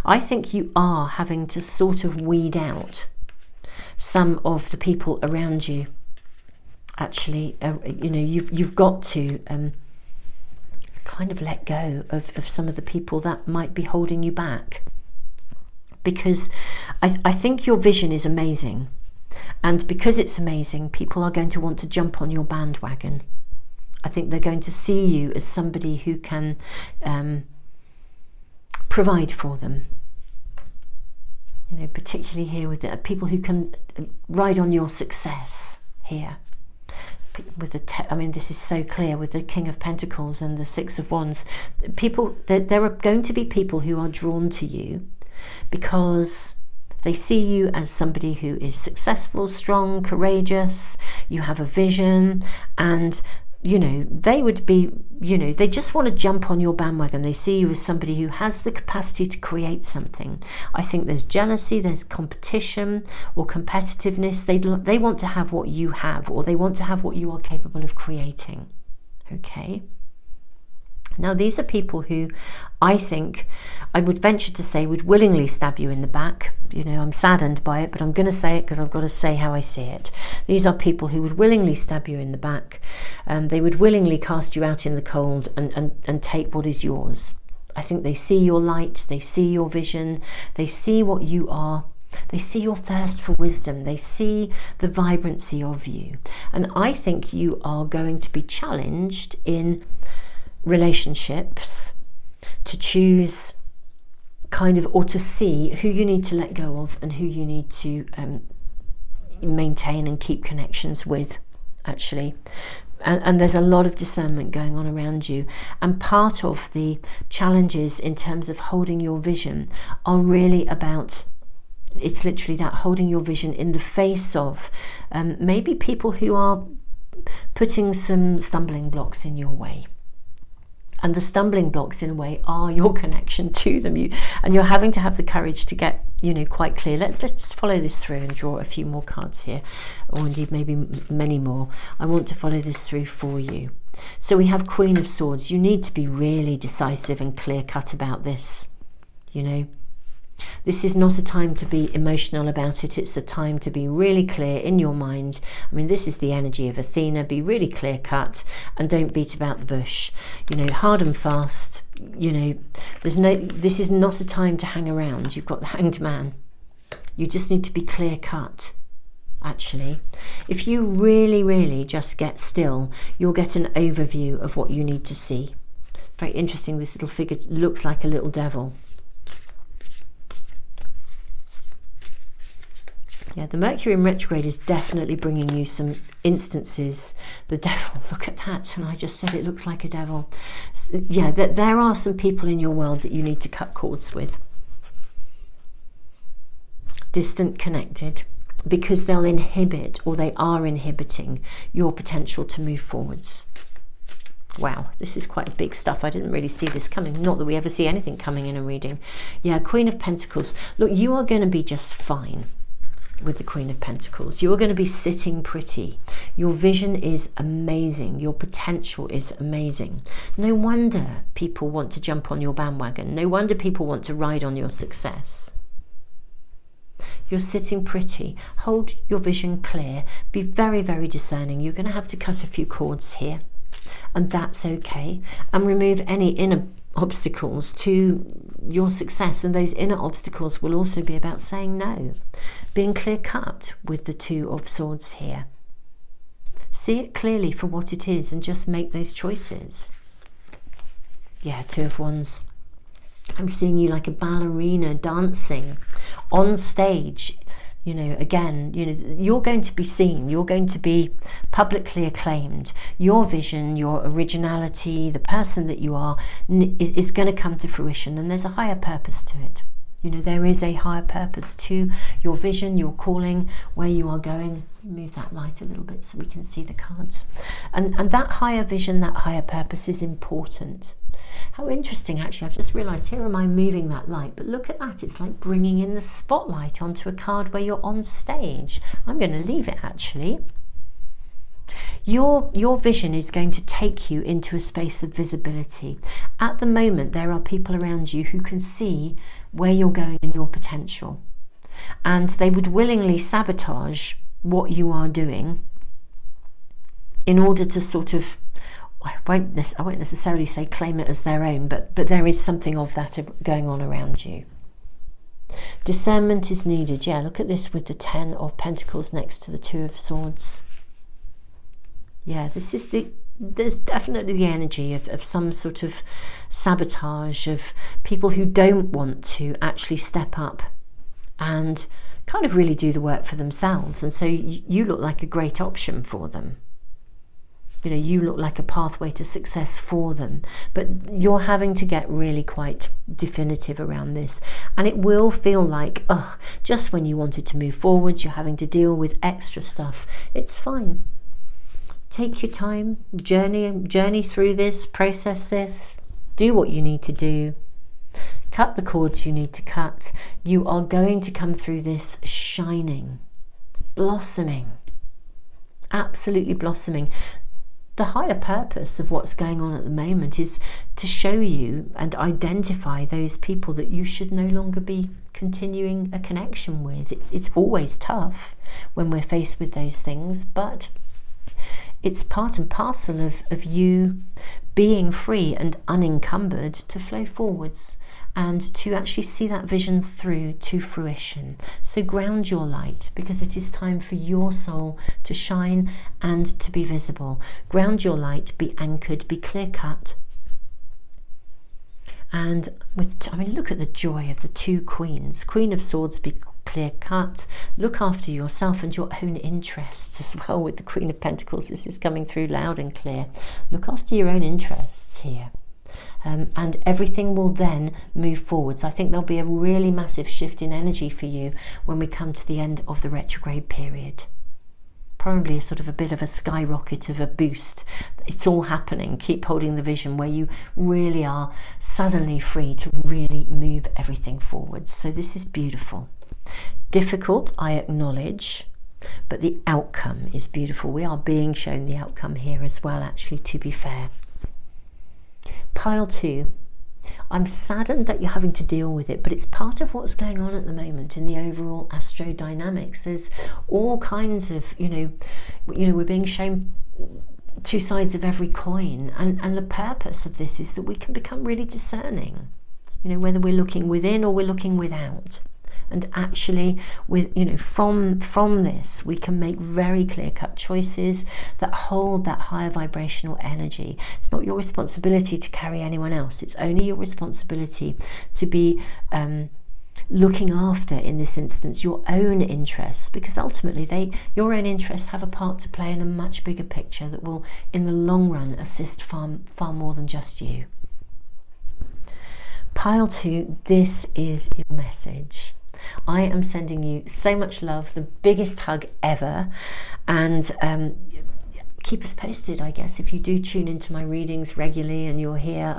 I think you are having to sort of weed out some of the people around you. Actually, you know, you've got to kind of let go of some of the people that might be holding you back. Because I think your vision is amazing, and because it's amazing, people are going to want to jump on your bandwagon. I think they're going to see you as somebody who can provide for them. You know, particularly here with the people who can ride on your success here. With I mean, this is so clear with the King of Pentacles and the Six of Wands. People, there are going to be people who are drawn to you because they see you as somebody who is successful, strong, courageous. You have a vision, and you know, they would be, you know, they just want to jump on your bandwagon. They see you as somebody who has the capacity to create something. I think there's jealousy, there's competition or competitiveness. They want to have what you have, or they want to have what you are capable of creating. Okay. Now, these are people who I think, I would venture to say, would willingly stab you in the back. You know, I'm saddened by it, but I'm going to say it because I've got to say how I see it. These are people who would willingly stab you in the back. They would willingly cast you out in the cold and take what is yours. I think they see your light, they see your vision, they see what you are. They see your thirst for wisdom. They see the vibrancy of you. And I think you are going to be challenged in relationships to choose kind of, or to see who you need to let go of and who you need to maintain and keep connections with, actually. And there's a lot of discernment going on around you, and part of the challenges in terms of holding your vision are really about, it's literally that, holding your vision in the face of maybe people who are putting some stumbling blocks in your way. And the stumbling blocks, in a way, are your connection to them. And you're having to have the courage to get, you know, quite clear. Let's just follow this through and draw a few more cards here, or indeed maybe many more. I want to follow this through for you. So we have Queen of Swords. You need to be really decisive and clear-cut about this, you know. This is not a time to be emotional about it. It's a time to be really clear in your mind. I mean, this is the energy of Athena. Be really clear cut and don't beat about the bush. You know, hard and fast. You know, this is not a time to hang around. You've got the Hanged Man. You just need to be clear cut. Actually, if you really just get still, you'll get an overview of what you need to see. Very interesting. This little figure looks like a little devil. Yeah, the Mercury in retrograde is definitely bringing you some instances. The devil, look at that, and I just said it looks like a devil. Yeah, there are some people in your world that you need to cut cords with. Distant connected, because they'll inhibit, or they are inhibiting, your potential to move forwards. Wow, this is quite big stuff. I didn't really see this coming. Not that we ever see anything coming in a reading. Yeah, Queen of Pentacles. Look, you are going to be just fine. With the Queen of Pentacles, you're going to be sitting pretty. Your vision is amazing. Your potential is amazing. No wonder people want to jump on your bandwagon. No wonder people want to ride on your success. You're sitting pretty. Hold your vision clear. Be very discerning. You're going to have to cut a few cords here, and that's okay. And remove any inner obstacles to your success, and those inner obstacles will also be about saying no, being clear cut with the Two of Swords here. See it clearly for what it is and just make those choices. Yeah, Two of Wands. I'm seeing you like a ballerina dancing on stage. You know, again, you know, you're going to be seen, you're going to be publicly acclaimed. Your vision, your originality, the person that you are is going to come to fruition, and there's a higher purpose to it. You know, there is a higher purpose to your vision, your calling, where you are going. Move that light a little bit so we can see the cards. And that higher vision, that higher purpose is important. How interesting, actually. I've just realised, here am I moving that light, but look at that. It's like bringing in the spotlight onto a card where you're on stage. I'm going to leave it, actually. Your vision is going to take you into a space of visibility. At the moment, there are people around you who can see where you're going and your potential. And they would willingly sabotage what you are doing in order to sort of, I won't necessarily say claim it as their own, but there is something of that going on around you. Discernment is needed. Yeah, look at this with the Ten of Pentacles next to the Two of Swords. Yeah, there's definitely the energy of some sort of sabotage, of people who don't want to actually step up and kind of really do the work for themselves. And so you look like a great option for them. You know, you look like a pathway to success for them, but you're having to get really quite definitive around this. And it will feel like, oh, just when you wanted to move forwards, you're having to deal with extra stuff. It's fine. Take your time, journey through this, process this, do what you need to do, cut the cords you need to cut. You are going to come through this shining, blossoming, absolutely blossoming. The higher purpose of what's going on at the moment is to show you and identify those people that you should no longer be continuing a connection with. It's always tough when we're faced with those things, but it's part and parcel of you being free and unencumbered to flow forwards and to actually see that vision through to fruition. So ground your light, because it is time for your soul to shine and to be visible. Ground your light, be anchored, be clear cut. And I mean, look at the joy of the two queens. Queen of Swords, be clear cut. Look after yourself and your own interests as well with the Queen of Pentacles. This is coming through loud and clear. Look after your own interests here. And everything will then move forwards. I think there'll be a really massive shift in energy for you when we come to the end of the retrograde period. probably a sort of a bit of a skyrocket of a boost. It's all happening. Keep holding the vision, where you really are suddenly free to really move everything forwards. So this is beautiful. Difficult, I acknowledge, but the outcome is beautiful. We are being shown the outcome here as well, actually, to be fair. Pile 2. I'm saddened that you're having to deal with it, but it's part of what's going on at the moment in the overall astrodynamics. There's all kinds of, we're being shown two sides of every coin, and the purpose of this is that we can become really discerning, whether we're looking within or we're looking without. And actually, from this, we can make very clear-cut choices that hold that higher vibrational energy. It's not your responsibility to carry anyone else. It's only your responsibility to be looking after, in this instance, your own interests, because ultimately your own interests have a part to play in a much bigger picture that will, in the long run, assist far more than just you. Pile 2, this is your message. I am sending you so much love, the biggest hug ever, and keep us posted, I guess, if you do tune into my readings regularly and you're here,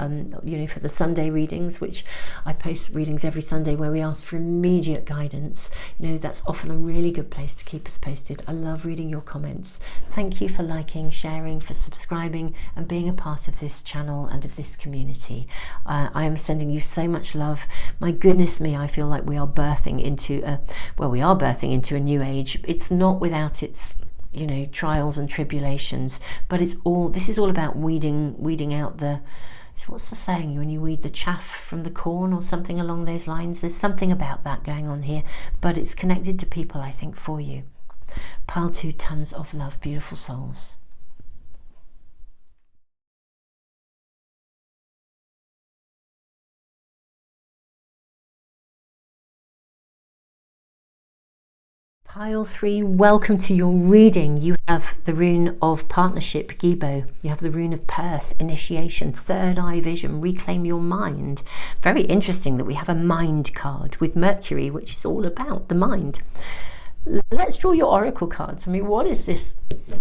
for the Sunday readings, which I post readings every Sunday where we ask for immediate guidance. That's often a really good place to keep us posted. I love reading your comments. Thank you for liking, sharing, for subscribing, and being a part of this channel and of this community. I am sending you so much love. My goodness me, I feel like we are birthing into a new age. It's not without its trials and tribulations, but this is all about weeding out what's the saying, when you weed the chaff from the corn, or something along those lines. There's something about that going on here, but it's connected to people, I think, for you. Pile 2, tons of love, beautiful souls. Pile 3, welcome to your reading. You have the rune of partnership, Gibo. You have the rune of Perth, initiation, third eye vision, reclaim your mind. Very interesting that we have a mind card with Mercury, which is all about the mind. Let's draw your oracle cards. What is this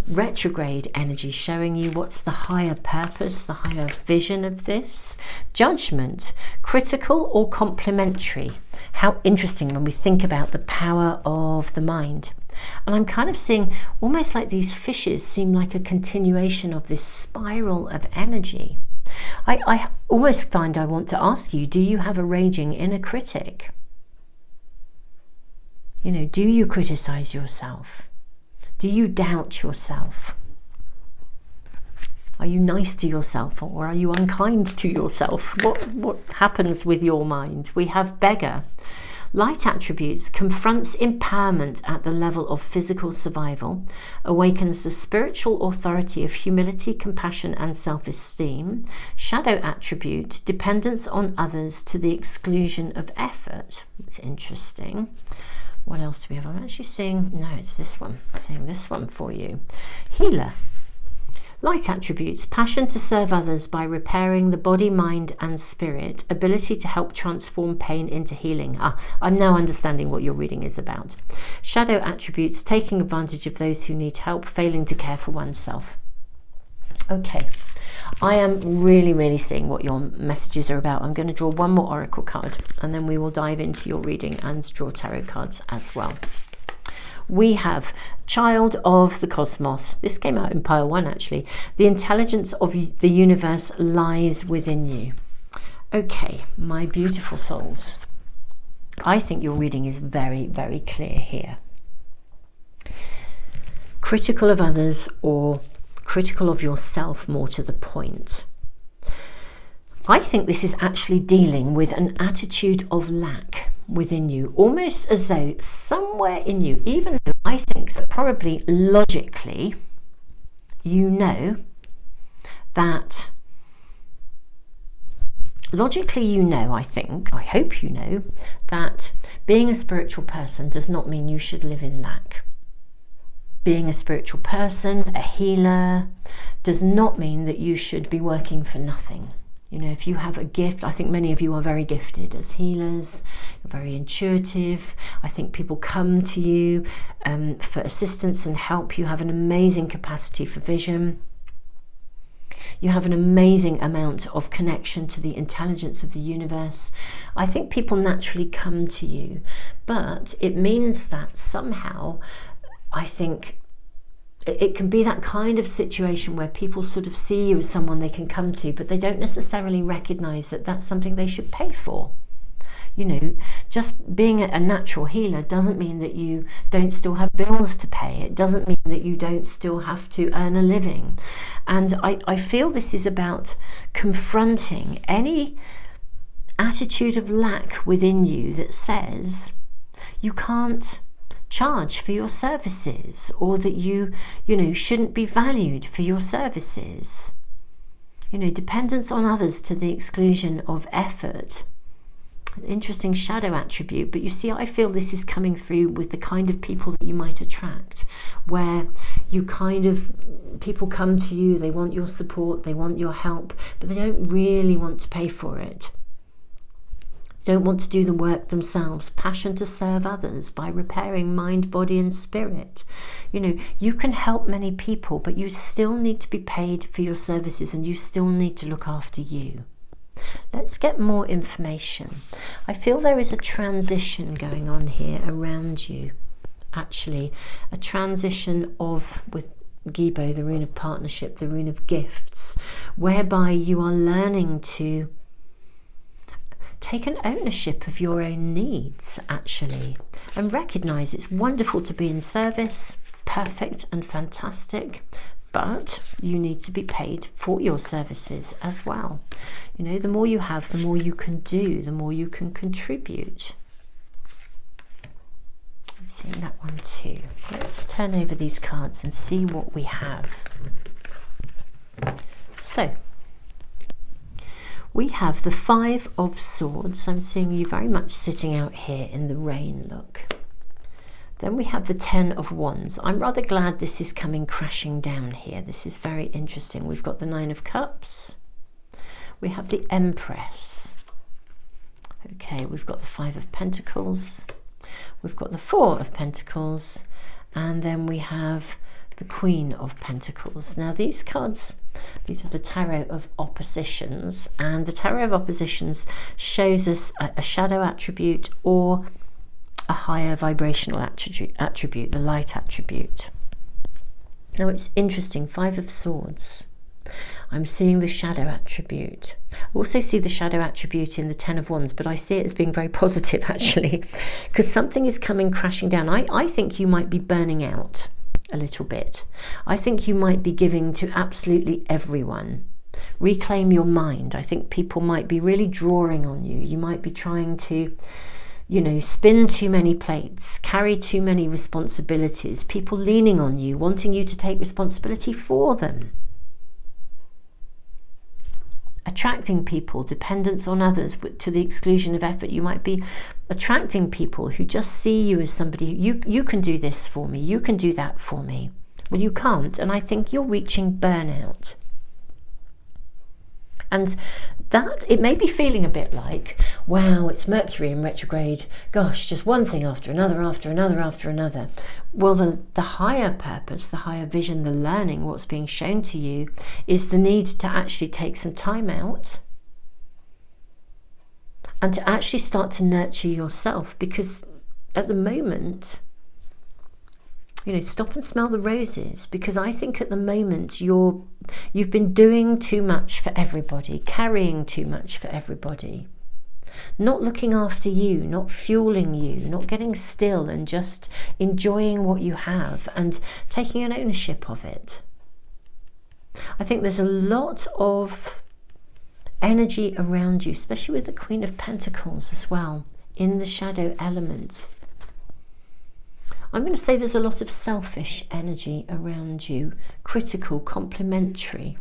retrograde energy showing you? What's the higher purpose, the higher vision of this? Judgment, critical or complementary? How interesting when we think about the power of the mind. And I'm kind of seeing almost like these fishes seem like a continuation of this spiral of energy. I almost find I want to ask you, do you have a raging inner critic? Do you criticize yourself? Do you doubt yourself? Are you nice to yourself, or are you unkind to yourself? What happens with your mind? We have beggar. Light attributes, confronts empowerment at the level of physical survival, awakens the spiritual authority of humility, compassion, and self-esteem. Shadow attribute, dependence on others to the exclusion of effort. It's interesting. What else do we have? I'm actually seeing, no, it's this one. I'm seeing this one for you. Healer. Light attributes, passion to serve others by repairing the body, mind, and spirit. Ability to help transform pain into healing. I'm now understanding what your reading is about. Shadow attributes, taking advantage of those who need help, failing to care for oneself. Okay. I am really seeing what your messages are about. I'm going to draw one more oracle card, and then we will dive into your reading and draw tarot cards as well. We have Child of the Cosmos. This came out in pile 1, actually. The intelligence of the universe lies within you. Okay, my beautiful souls. I think your reading is very clear here. Critical of others, or critical of yourself, more to the point. I think this is actually dealing with an attitude of lack within you, almost as though somewhere in you, even though I think that probably logically you know that, I hope you know that being a spiritual person does not mean you should live in lack. Being a spiritual person, a healer, does not mean that you should be working for nothing. You know, if you have a gift, I think many of you are very gifted as healers, you're very intuitive. I think people come to you for assistance and help. You have an amazing capacity for vision. You have an amazing amount of connection to the intelligence of the universe. I think people naturally come to you, but it means that somehow, I think, it can be that kind of situation where people sort of see you as someone they can come to, but they don't necessarily recognize that that's something they should pay for. You know, just being a natural healer doesn't mean that you don't still have bills to pay. It doesn't mean that you don't still have to earn a living. And I feel this is about confronting any attitude of lack within you that says you can't charge for your services, or that you know, shouldn't be valued for your services. You know, dependence on others to the exclusion of effort. An interesting shadow attribute, but you see, I feel this is coming through with the kind of people that you might attract, where you kind of, people come to you, they want your support, they want your help, but they don't really want to pay for it. Don't want to do the work themselves. Passion to serve others by repairing mind, body and spirit. You know, you can help many people, but you still need to be paid for your services, and you still need to look after you. Let's get more information. I feel there is a transition going on here around you. Actually, a transition of, with Gibo, the rune of partnership, the rune of gifts, whereby you are learning to take an ownership of your own needs, actually, and recognize it's wonderful to be in service, perfect and fantastic, but you need to be paid for your services as well. You know, the more you have, the more you can do, the more you can contribute. I'm seeing that one too. Let's turn over these cards and see what we have. So, we have the Five of Swords. I'm seeing you very much sitting out here in the rain, look. Then we have the Ten of Wands. I'm rather glad this is coming crashing down here. This is very interesting. We've got the Nine of Cups. We have the Empress. Okay, we've got the Five of Pentacles. We've got the Four of Pentacles. And then we have the Queen of Pentacles. Now these cards, these are the Tarot of Oppositions, and the Tarot of Oppositions shows us a shadow attribute or a higher vibrational attribute, the light attribute. Now it's interesting, Five of Swords. I'm seeing the shadow attribute. I also see the shadow attribute in the Ten of Wands, but I see it as being very positive actually, because something is coming crashing down. I think you might be burning out a little bit. I think you might be giving to absolutely everyone. Reclaim your mind. I think people might be really drawing on you. You might be trying to, you know, spin too many plates, carry too many responsibilities, people leaning on you, wanting you to take responsibility for them. Attracting people, dependence on others to the exclusion of effort. You might be attracting people who just see you as somebody, you can do this for me, you can do that for me. Well, you can't, and I think you're reaching burnout. And that, it may be feeling a bit like, wow, it's Mercury in retrograde, gosh, just one thing after another, after another, after another. Well, the higher purpose, the higher vision, the learning, what's being shown to you is the need to actually take some time out and to actually start to nurture yourself, because at the moment, you know, stop and smell the roses, because I think at the moment you've been doing too much for everybody, carrying too much for everybody, not looking after you, not fueling you, not getting still and just enjoying what you have and taking an ownership of it. I think there's a lot of energy around you, especially with the Queen of Pentacles as well, in the shadow element. I'm going to say there's a lot of selfish energy around you, critical, complimentary.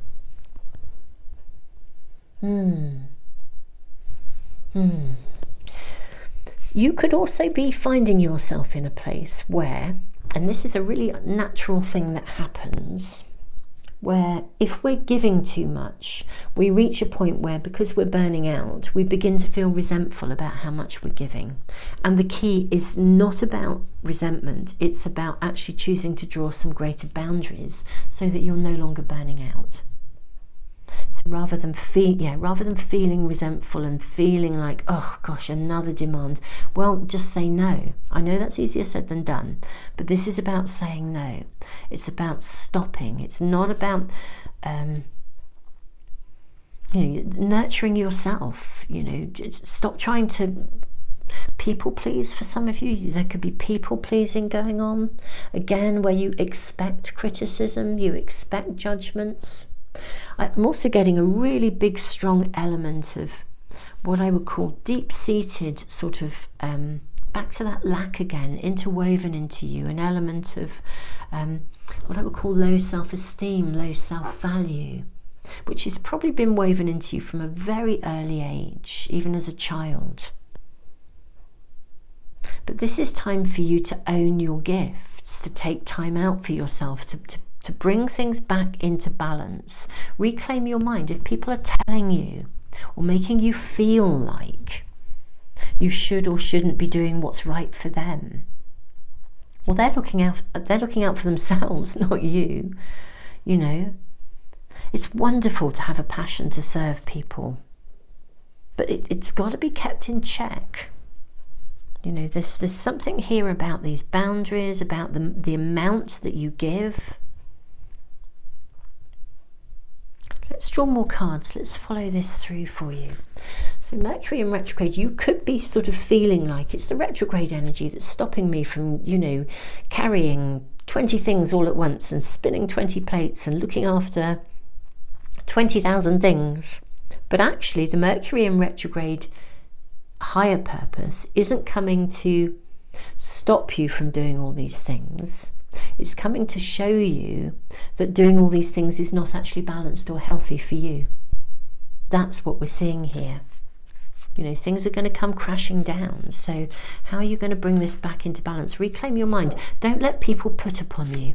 You could also be finding yourself in a place where, and this is a really natural thing that happens, where if we're giving too much, we reach a point where, because we're burning out, we begin to feel resentful about how much we're giving. And the key is not about resentment, it's about actually choosing to draw some greater boundaries so that you're no longer burning out. So rather than feeling resentful and feeling like, oh gosh, another demand, well, just say no. I know that's easier said than done, but this is about saying no. It's about stopping. It's not about nurturing yourself. Stop trying to people please. For some of you, there could be people pleasing going on, again, where you expect criticism, you expect judgments. I'm also getting a really big, strong element of what I would call deep-seated sort of, back to that lack again, interwoven into you, an element of what I would call low self-esteem, low self-value, which has probably been woven into you from a very early age, even as a child. But this is time for you to own your gifts, to take time out for yourself, to bring things back into balance. Reclaim your mind. If people are telling you or making you feel like you should or shouldn't be doing what's right for them, well, they're looking out for themselves, not you. It's wonderful to have a passion to serve people, but it's got to be kept in check. There's something here about these boundaries, about the amount that you give. Let's draw more cards. Let's follow this through for you. So Mercury in retrograde, you could be sort of feeling like it's the retrograde energy that's stopping me from, carrying 20 things all at once and spinning 20 plates and looking after 20,000 things. But actually, the Mercury in retrograde higher purpose isn't coming to stop you from doing all these things. It's coming to show you that doing all these things is not actually balanced or healthy for you. That's what we're seeing here. Things are going to come crashing down. So how are you going to bring this back into balance? Reclaim your mind. Don't let people put upon you.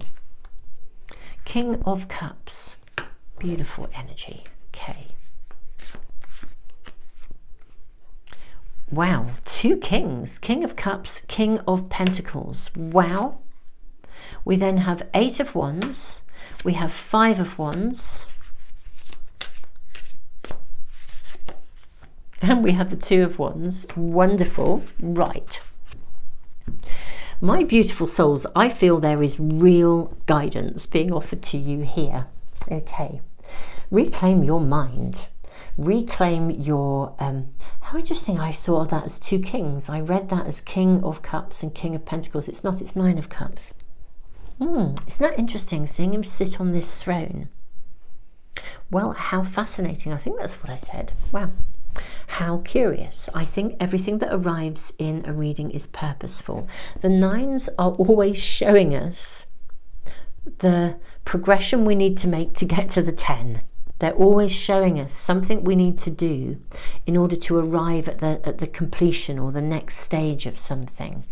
King of Cups. Beautiful energy. Okay. Wow. 2 kings. King of Cups, King of Pentacles. Wow. We then have 8 of Wands, we have 5 of Wands, and we have the 2 of Wands. Wonderful. Right. My beautiful souls, I feel there is real guidance being offered to you here. Okay. Reclaim your mind. Reclaim your... how interesting, I saw that as 2 kings. I read that as King of Cups and King of Pentacles. It's not, it's 9 of Cups. Isn't that interesting, seeing him sit on this throne? Well, how fascinating. I think that's what I said. Wow. How curious. I think everything that arrives in a reading is purposeful. The 9s are always showing us the progression we need to make to get to the 10. They're always showing us something we need to do in order to arrive at the completion or the next stage of something.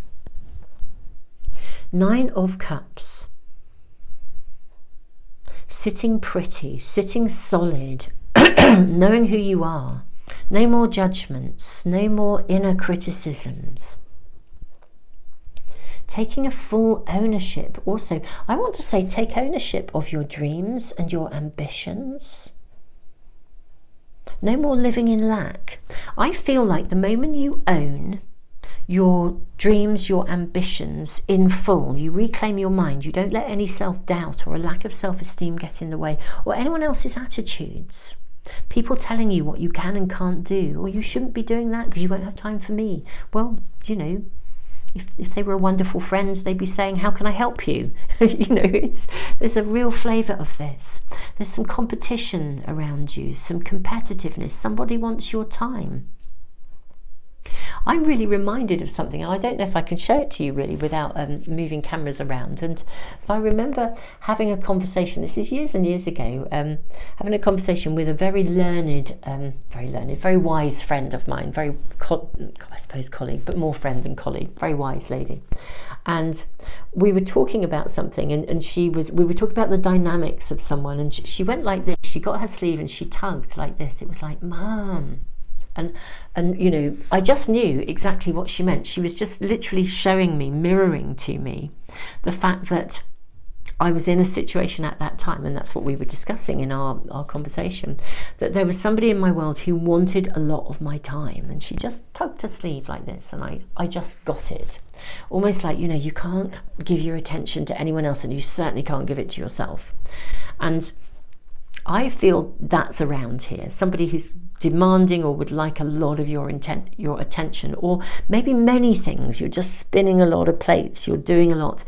9 of Cups. Sitting pretty, sitting solid, knowing who you are. No more judgments, no more inner criticisms. Taking a full ownership. Also, I want to say, take ownership of your dreams and your ambitions. No more living in lack. I feel like the moment you own your dreams, your ambitions in full, you reclaim your mind, you don't let any self-doubt or a lack of self-esteem get in the way, or anyone else's attitudes. People telling you what you can and can't do, or you shouldn't be doing that because you won't have time for me. Well, if they were wonderful friends, they'd be saying, how can I help you? There's a real flavour of this. There's some competition around you, some competitiveness. Somebody wants your time. I'm really reminded of something, and I don't know if I can show it to you really without moving cameras around. And I remember having a conversation, this is years and years ago, having a conversation with a very learned, very wise friend of mine, I suppose colleague, but more friend than colleague, very wise lady. And we were talking about something, and we were talking about the dynamics of someone, and she went like this, she got her sleeve and she tugged like this. It was like, Mum. And you know, I just knew exactly what she meant. She was just literally showing me, mirroring to me the fact that I was in a situation at that time, and that's what we were discussing in our conversation, that there was somebody in my world who wanted a lot of my time, and she just tugged her sleeve like this, and I just got it. Almost like, you know, you can't give your attention to anyone else, and you certainly can't give it to yourself. And I feel that's around here, somebody who's demanding or would like a lot of your attention, or maybe many things. You're just spinning a lot of plates, you're doing a lot.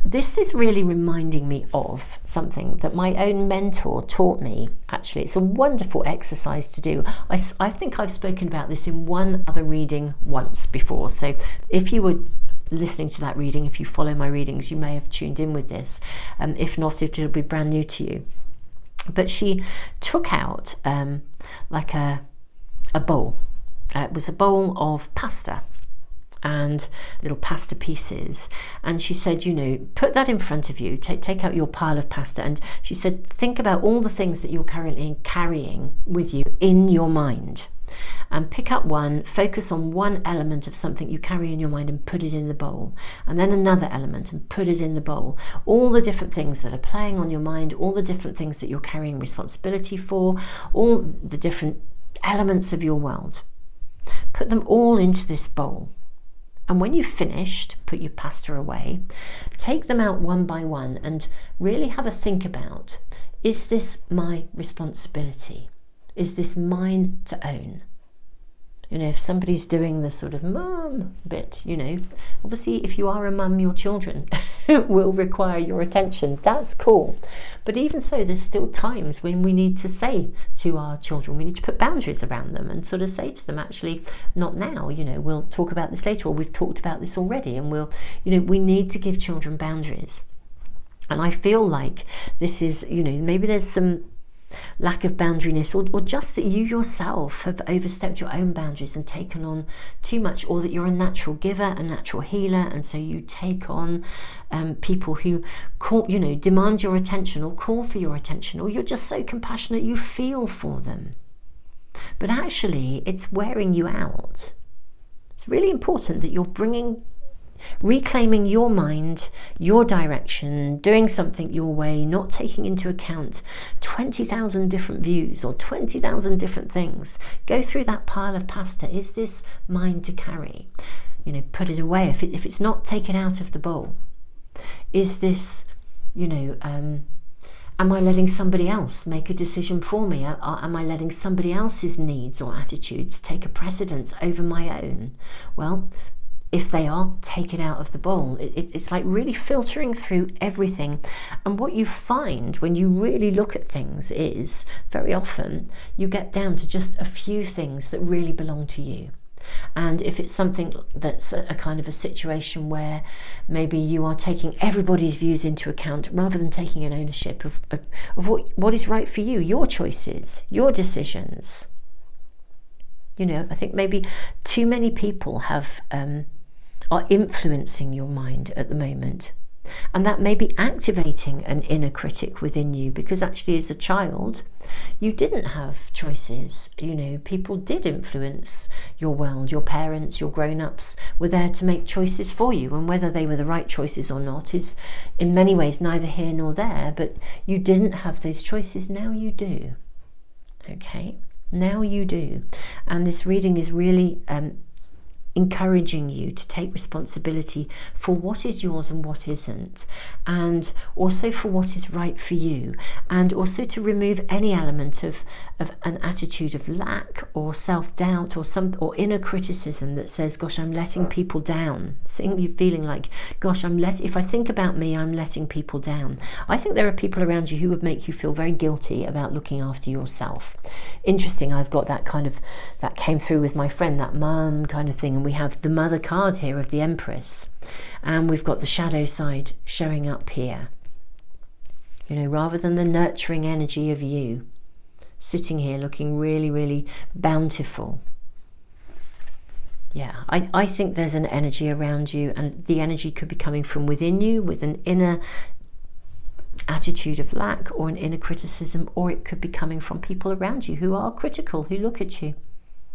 This is really reminding me of something that my own mentor taught me. Actually, it's a wonderful exercise to do. I think I've spoken about this in one other reading once before, so if you were listening to that reading, if you follow my readings, you may have tuned in with this, and if not, it'll be brand new to you. But she took out like a bowl. It was a bowl of pasta and little pasta pieces, and she said, you know, put that in front of you, take out your pile of pasta, and she said, think about all the things that you're currently carrying with you in your mind, and pick up one, focus on one element of something you carry in your mind and put it in the bowl, and then another element and put it in the bowl. All the different things that are playing on your mind, all the different things that you're carrying responsibility for, all the different elements of your world. Put them all into this bowl. And when you've finished, put your pasta away, take them out one by one and really have a think about, is this my responsibility? Is this mine to own? You know, if somebody's doing the sort of mum bit, you know, obviously if you are a mum, your children will require your attention. That's cool. But even so, there's still times when we need to say to our children, we need to put boundaries around them and sort of say to them, actually, not now, you know, we'll talk about this later, or we've talked about this already, and we'll, you know, we need to give children boundaries. And I feel like this is, you know, maybe there's some lack of boundariness, or just that you yourself have overstepped your own boundaries and taken on too much, or that you're a natural giver, a natural healer, and so you take on people who call, you know, demand your attention or call for your attention, or you're just so compassionate you feel for them, but actually it's wearing you out. It's really important that you're reclaiming your mind, your direction, doing something your way, not taking into account 20,000 different views or 20,000 different things. Go through that pile of pasta. Is this mine to carry? You know, put it away. If it's not, take it out of the bowl. Is this, you know, am I letting somebody else make a decision for me? Am I letting somebody else's needs or attitudes take a precedence over my own? Well, if they are, take it out of the bowl. It's like really filtering through everything. And what you find when you really look at things is, very often, you get down to just a few things that really belong to you. And if it's something that's a kind of a situation where maybe you are taking everybody's views into account rather than taking an ownership of what is right for you, your choices, your decisions. You know, I think maybe too many people are influencing your mind at the moment, and that may be activating an inner critic within you, because actually as a child you didn't have choices. You know, people did influence your world. Your parents, your grown-ups were there to make choices for you, and whether they were the right choices or not is in many ways neither here nor there, but you didn't have those choices. Now you do. Okay, now you do. And this reading is really encouraging you to take responsibility for what is yours and what isn't, and also for what is right for you, and also to remove any element of an attitude of lack or self-doubt or inner criticism that says, gosh, I'm letting people down. Seeing you feeling like, gosh, if I think about me, I'm letting people down. I think there are people around you who would make you feel very guilty about looking after yourself. Interesting, I've got that came through with my friend, that mum kind of thing. And we have the mother card here of the Empress, and we've got the shadow side showing up here. You know, rather than the nurturing energy of you sitting here looking really, really bountiful. Yeah, I think there's an energy around you, and the energy could be coming from within you with an inner attitude of lack or an inner criticism, or it could be coming from people around you who are critical, who look at you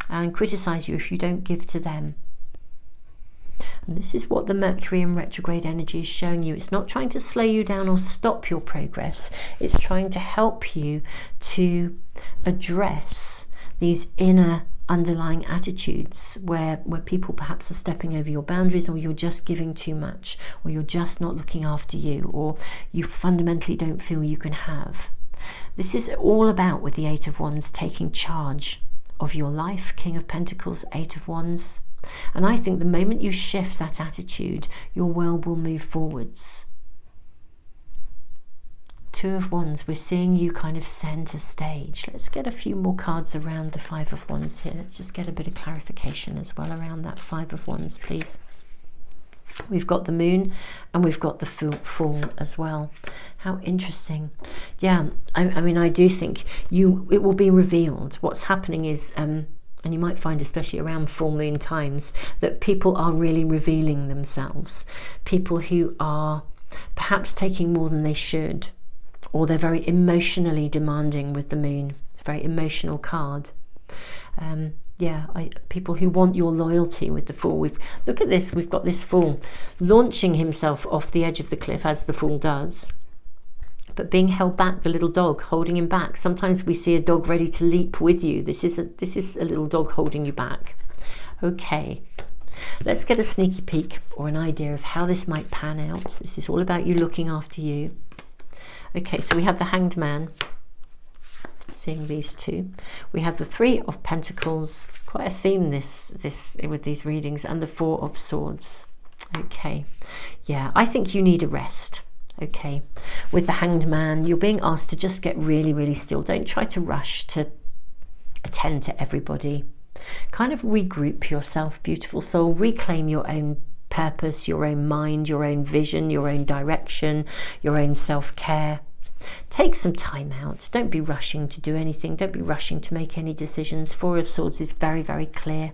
and criticize you if you don't give to them. And this is what the Mercury in retrograde energy is showing you. It's not trying to slow you down or stop your progress. It's trying to help you to address these inner underlying attitudes where people perhaps are stepping over your boundaries, or you're just giving too much, or you're just not looking after you, or you fundamentally don't feel you can have. This is all about, with the Eight of Wands, taking charge of your life. King of Pentacles, Eight of Wands. And I think the moment you shift that attitude, your world will move forwards. Two of Wands, we're seeing you kind of center stage. Let's get a few more cards around the Five of Wands here. Let's just get a bit of clarification as well around that Five of Wands, please. We've got the Moon and we've got the Fool as well. How interesting. Yeah, I mean, I do think it will be revealed. What's happening is, and you might find especially around full moon times, that people are really revealing themselves. People who are perhaps taking more than they should, or they're very emotionally demanding with the Moon. Very emotional card. People who want your loyalty with the Fool. Look at this, we've got this Fool launching himself off the edge of the cliff, as the Fool does, but being held back, the little dog holding him back. Sometimes we see a dog ready to leap with you. This is a little dog holding you back. Okay, let's get a sneaky peek or an idea of how this might pan out. This is all about you looking after you. Okay, so we have the Hanged Man, seeing these two. We have the Three of Pentacles. It's quite a theme this with these readings, and the Four of Swords. Okay, yeah, I think you need a rest. Okay, with the Hanged Man, you're being asked to just get really, really still. Don't try to rush to attend to everybody. Kind of regroup yourself, beautiful soul. Reclaim your own purpose, your own mind, your own vision, your own direction, your own self-care. Take some time out. Don't be rushing to do anything. Don't be rushing to make any decisions. Four of Swords is very, very clear.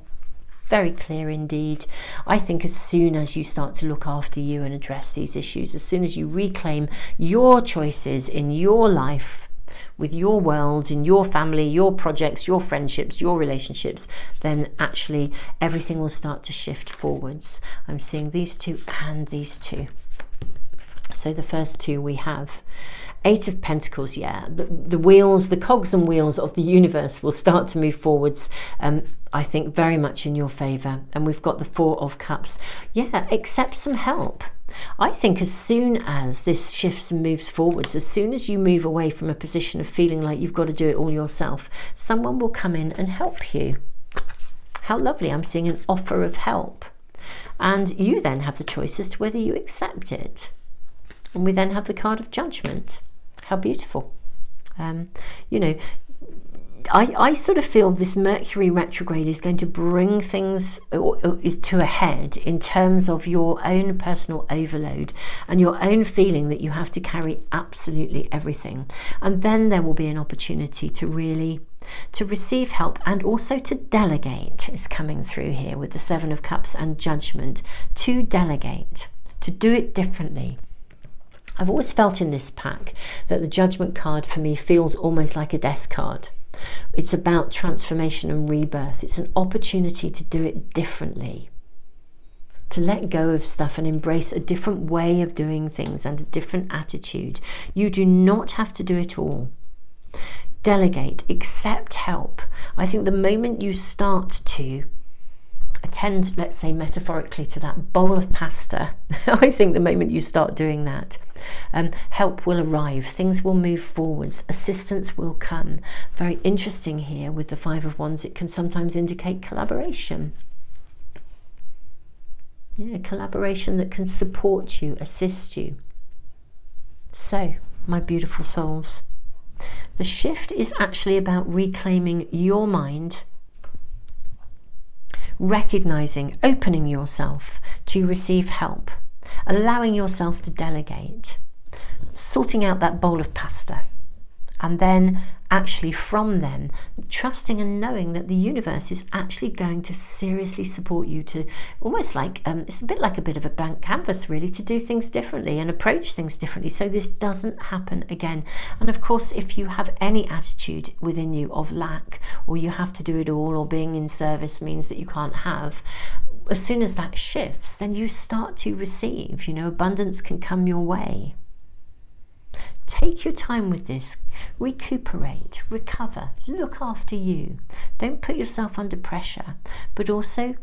Very clear indeed. I think as soon as you start to look after you and address these issues, as soon as you reclaim your choices in your life, with your world, in your family, your projects, your friendships, your relationships, then actually everything will start to shift forwards. I'm seeing these two and these two. So the first two we have Eight of Pentacles. Yeah, the wheels, the cogs and wheels of the universe will start to move forwards, I think very much in your favor. And we've got the Four of Cups. Yeah, accept some help. I think as soon as this shifts and moves forwards, as soon as you move away from a position of feeling like you've got to do it all yourself, someone will come in and help you. How lovely. I'm seeing an offer of help. And you then have the choice as to whether you accept it. And we then have the card of Judgment. How beautiful. You know, I sort of feel this Mercury retrograde is going to bring things to a head in terms of your own personal overload and your own feeling that you have to carry absolutely everything. And then there will be an opportunity to receive help, and also to delegate is coming through here with the Seven of Cups and Judgment. To delegate, to do it differently. I've always felt in this pack that the Judgment card for me feels almost like a death card. It's about transformation and rebirth. It's an opportunity to do it differently, to let go of stuff and embrace a different way of doing things and a different attitude. You do not have to do it all. Delegate, accept help. I think the moment you start to attend, let's say metaphorically, to that bowl of pasta. I think the moment you start doing that, help will arrive, things will move forwards, assistance will come. Very interesting here with the Five of Wands, it can sometimes indicate collaboration. Yeah, collaboration that can support you, assist you. So, my beautiful souls, the shift is actually about reclaiming your mind, recognizing, opening yourself to receive help, allowing yourself to delegate, sorting out that bowl of pasta, and then actually from them trusting and knowing that the universe is actually going to seriously support you to almost like it's a bit of a blank canvas really, to do things differently and approach things differently so this doesn't happen again. And of course, if you have any attitude within you of lack, or you have to do it all, or being in service means that you can't have, as soon as that shifts, then you start to receive, you know, abundance can come your way. Take your time with this, recuperate, recover, look after you. Don't put yourself under pressure, but also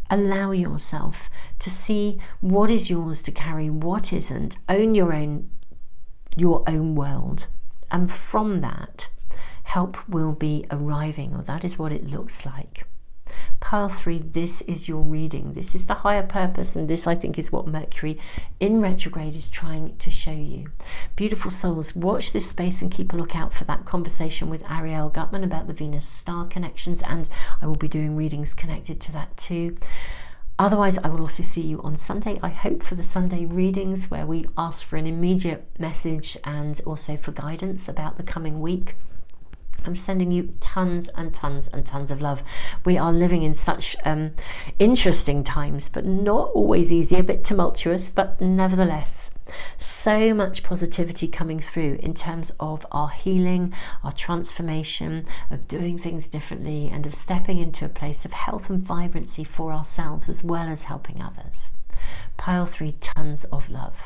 allow yourself to see what is yours to carry, what isn't. Own your own world. And from that, help will be arriving, or that is what it looks like. Pile 3, this is your reading. This is the higher purpose, and this I think is what Mercury in retrograde is trying to show you. Beautiful souls, watch this space and keep a lookout for that conversation with Ariel Gutman about the Venus star connections, and I will be doing readings connected to that too. Otherwise, I will also see you on Sunday, I hope, for the Sunday readings where we ask for an immediate message and also for guidance about the coming week. I'm sending you tons and tons and tons of love. We are living in such interesting times, but not always easy, a bit tumultuous, but nevertheless, so much positivity coming through in terms of our healing, our transformation, of doing things differently, and of stepping into a place of health and vibrancy for ourselves as well as helping others. Pile 3, tons of love.